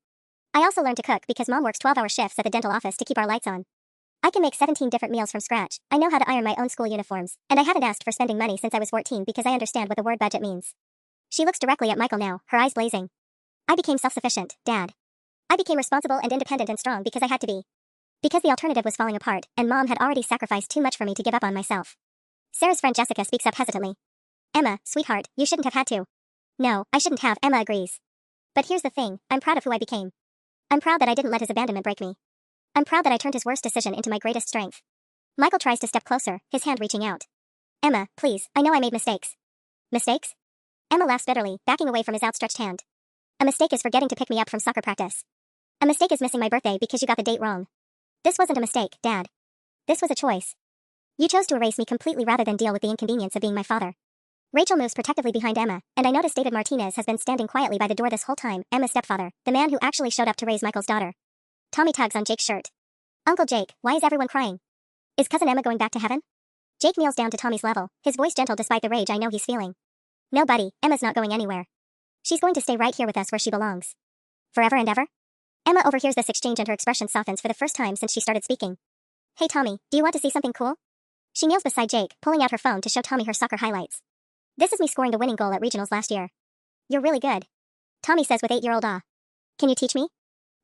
I also learned to cook because Mom works 12-hour shifts at the dental office to keep our lights on. I can make 17 different meals from scratch, I know how to iron my own school uniforms, and I haven't asked for spending money since I was 14 because I understand what the word budget means. She looks directly at Michael now, her eyes blazing. I became self-sufficient, Dad. I became responsible and independent and strong because I had to be. Because the alternative was falling apart, and Mom had already sacrificed too much for me to give up on myself. Sarah's friend Jessica speaks up hesitantly. Emma, sweetheart, you shouldn't have had to. No, I shouldn't have, Emma agrees. But here's the thing, I'm proud of who I became. I'm proud that I didn't let his abandonment break me. I'm proud that I turned his worst decision into my greatest strength. Michael tries to step closer, his hand reaching out. Emma, please, I know I made mistakes. Mistakes? Emma laughs bitterly, backing away from his outstretched hand. A mistake is forgetting to pick me up from soccer practice. A mistake is missing my birthday because you got the date wrong. This wasn't a mistake, Dad. This was a choice. You chose to erase me completely rather than deal with the inconvenience of being my father. Rachel moves protectively behind Emma, and I notice David Martinez has been standing quietly by the door this whole time, Emma's stepfather, the man who actually showed up to raise Michael's daughter. Tommy tugs on Jake's shirt. Uncle Jake, why is everyone crying? Is cousin Emma going back to heaven? Jake kneels down to Tommy's level, his voice gentle despite the rage I know he's feeling. No, buddy, Emma's not going anywhere. She's going to stay right here with us where she belongs. Forever and ever? Emma overhears this exchange and her expression softens for the first time since she started speaking. Hey Tommy, do you want to see something cool? She kneels beside Jake, pulling out her phone to show Tommy her soccer highlights. This is me scoring the winning goal at regionals last year. You're really good. Tommy says with 8-year-old awe. Can you teach me?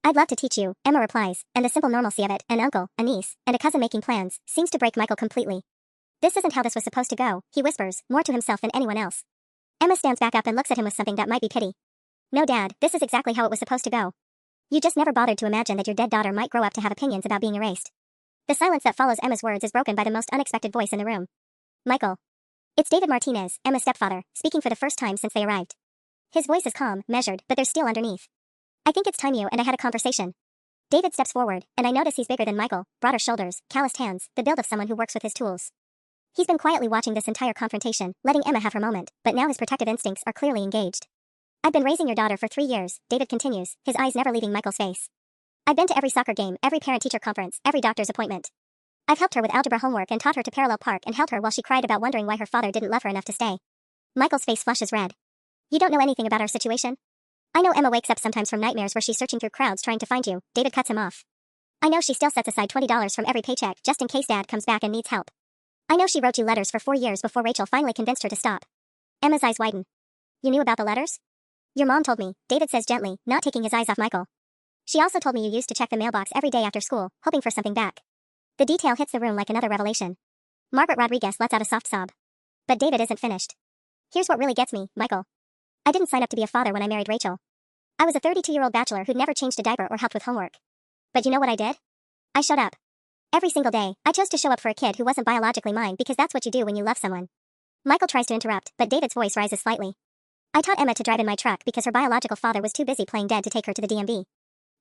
I'd love to teach you, Emma replies, and the simple normalcy of it, an uncle, a niece, and a cousin making plans, seems to break Michael completely. This isn't how this was supposed to go, he whispers, more to himself than anyone else. Emma stands back up and looks at him with something that might be pity. No, Dad, this is exactly how it was supposed to go. You just never bothered to imagine that your dead daughter might grow up to have opinions about being erased. The silence that follows Emma's words is broken by the most unexpected voice in the room. Michael. It's David Martinez, Emma's stepfather, speaking for the first time since they arrived. His voice is calm, measured, but there's steel underneath. I think it's time you and I had a conversation. David steps forward, and I notice he's bigger than Michael, broader shoulders, calloused hands, the build of someone who works with his tools. He's been quietly watching this entire confrontation, letting Emma have her moment, but now his protective instincts are clearly engaged. I've been raising your daughter for 3 years, David continues, his eyes never leaving Michael's face. I've been to every soccer game, every parent-teacher conference, every doctor's appointment. I've helped her with algebra homework and taught her to parallel park and held her while she cried about wondering why her father didn't love her enough to stay. Michael's face flushes red. You don't know anything about our situation? I know Emma wakes up sometimes from nightmares where she's searching through crowds trying to find you. David cuts him off. I know she still sets aside $20 from every paycheck just in case Dad comes back and needs help. I know she wrote you letters for 4 years before Rachel finally convinced her to stop. Emma's eyes widen. You knew about the letters? Your mom told me, David says gently, not taking his eyes off Michael. She also told me you used to check the mailbox every day after school, hoping for something back. The detail hits the room like another revelation. Margaret Rodriguez lets out a soft sob. But David isn't finished. Here's what really gets me, Michael. I didn't sign up to be a father when I married Rachel. I was a 32-year-old bachelor who'd never changed a diaper or helped with homework. But you know what I did? I showed up. Every single day, I chose to show up for a kid who wasn't biologically mine because that's what you do when you love someone. Michael tries to interrupt, but David's voice rises slightly. I taught Emma to drive in my truck because her biological father was too busy playing dead to take her to the DMV.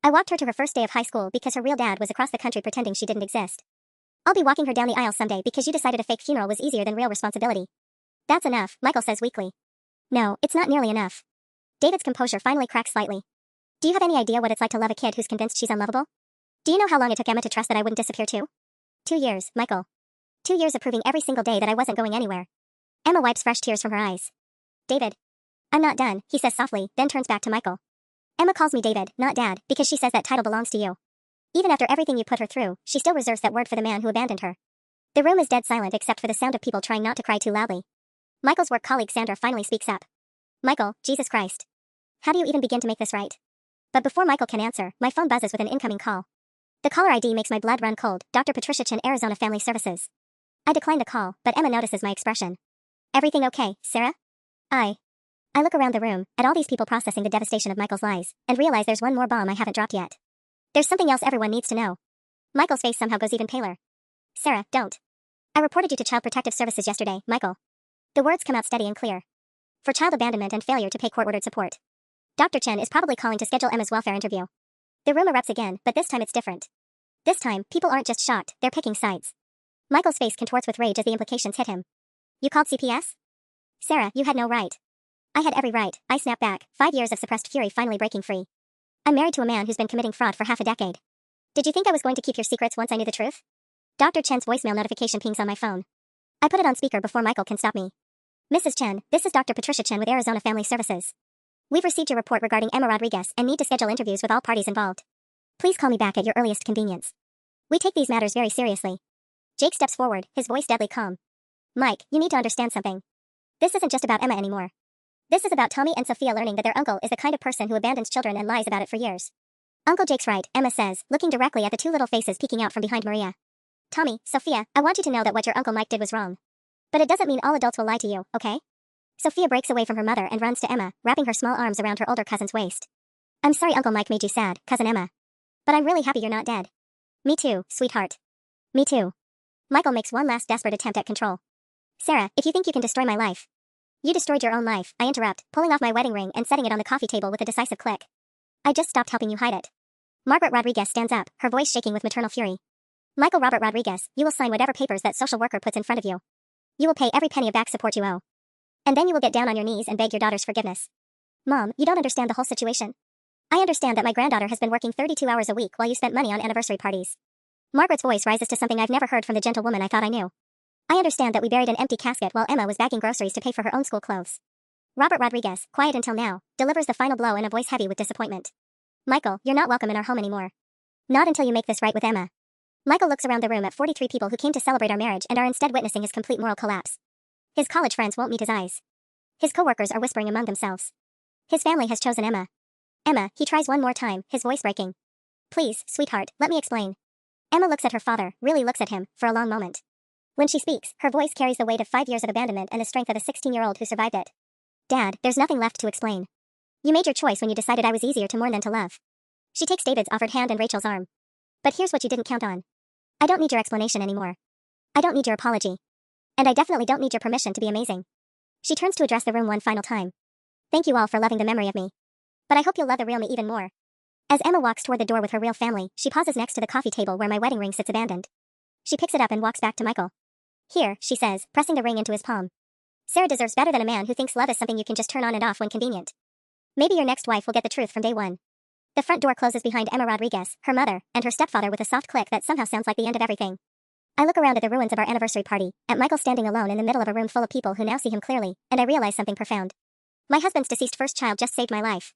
I walked her to her first day of high school because her real dad was across the country pretending she didn't exist. I'll be walking her down the aisle someday because you decided a fake funeral was easier than real responsibility. That's enough, Michael says weakly. No, it's not nearly enough. David's composure finally cracks slightly. Do you have any idea what it's like to love a kid who's convinced she's unlovable? Do you know how long it took Emma to trust that I wouldn't disappear too? 2 years, Michael. 2 years of proving every single day that I wasn't going anywhere. Emma wipes fresh tears from her eyes. David. I'm not done, he says softly, then turns back to Michael. Emma calls me David, not Dad, because she says that title belongs to you. Even after everything you put her through, she still reserves that word for the man who abandoned her. The room is dead silent except for the sound of people trying not to cry too loudly. Michael's work colleague Sandra finally speaks up. Michael, Jesus Christ. How do you even begin to make this right? But before Michael can answer, my phone buzzes with an incoming call. The caller ID makes my blood run cold, Dr. Patricia Chen, Arizona Family Services. I decline the call, but Emma notices my expression. Everything okay, Sarah? I look around the room, at all these people processing the devastation of Michael's lies, and realize there's one more bomb I haven't dropped yet. There's something else everyone needs to know. Michael's face somehow goes even paler. Sarah, don't. I reported you to Child Protective Services yesterday, Michael. The words come out steady and clear. For child abandonment and failure to pay court-ordered support. Dr. Chen is probably calling to schedule Emma's welfare interview. The room erupts again, but this time it's different. This time, people aren't just shocked, they're picking sides. Michael's face contorts with rage as the implications hit him. You called CPS? Sarah, you had no right. I had every right, I snap back, 5 years of suppressed fury finally breaking free. I'm married to a man who's been committing fraud for half a decade. Did you think I was going to keep your secrets once I knew the truth? Dr. Chen's voicemail notification pings on my phone. I put it on speaker before Michael can stop me. Mrs. Chen, this is Dr. Patricia Chen with Arizona Family Services. We've received your report regarding Emma Rodriguez and need to schedule interviews with all parties involved. Please call me back at your earliest convenience. We take these matters very seriously. Jake steps forward, his voice deadly calm. Mike, you need to understand something. This isn't just about Emma anymore. This is about Tommy and Sophia learning that their uncle is the kind of person who abandons children and lies about it for years. Uncle Jake's right, Emma says, looking directly at the two little faces peeking out from behind Maria. Tommy, Sophia, I want you to know that what your Uncle Mike did was wrong. But it doesn't mean all adults will lie to you, okay? Sophia breaks away from her mother and runs to Emma, wrapping her small arms around her older cousin's waist. I'm sorry Uncle Mike made you sad, Cousin Emma. But I'm really happy you're not dead. Me too, sweetheart. Me too. Michael makes one last desperate attempt at control. Sarah, if you think you can destroy my life. You destroyed your own life, I interrupt, pulling off my wedding ring and setting it on the coffee table with a decisive click. I just stopped helping you hide it. Margaret Rodriguez stands up, her voice shaking with maternal fury. Michael Robert Rodriguez, you will sign whatever papers that social worker puts in front of you. You will pay every penny of back support you owe. And then you will get down on your knees and beg your daughter's forgiveness. Mom, you don't understand the whole situation. I understand that my granddaughter has been working 32 hours a week while you spent money on anniversary parties. Margaret's voice rises to something I've never heard from the gentle woman I thought I knew. I understand that we buried an empty casket while Emma was bagging groceries to pay for her own school clothes. Robert Rodriguez, quiet until now, delivers the final blow in a voice heavy with disappointment. Michael, you're not welcome in our home anymore. Not until you make this right with Emma. Michael looks around the room at 43 people who came to celebrate our marriage and are instead witnessing his complete moral collapse. His college friends won't meet his eyes. His coworkers are whispering among themselves. His family has chosen Emma. Emma, he tries one more time, his voice breaking. Please, sweetheart, let me explain. Emma looks at her father, really looks at him, for a long moment. When she speaks, her voice carries the weight of 5 years of abandonment and the strength of a 16-year-old who survived it. Dad, there's nothing left to explain. You made your choice when you decided I was easier to mourn than to love. She takes David's offered hand and Rachel's arm. But here's what you didn't count on. I don't need your explanation anymore. I don't need your apology. And I definitely don't need your permission to be amazing. She turns to address the room one final time. Thank you all for loving the memory of me. But I hope you'll love the real me even more. As Emma walks toward the door with her real family, she pauses next to the coffee table where my wedding ring sits abandoned. She picks it up and walks back to Michael. Here, she says, pressing the ring into his palm. Sarah deserves better than a man who thinks love is something you can just turn on and off when convenient. Maybe your next wife will get the truth from day one. The front door closes behind Emma Rodriguez, her mother, and her stepfather with a soft click that somehow sounds like the end of everything. I look around at the ruins of our anniversary party, at Michael standing alone in the middle of a room full of people who now see him clearly, and I realize something profound. My husband's deceased first child just saved my life.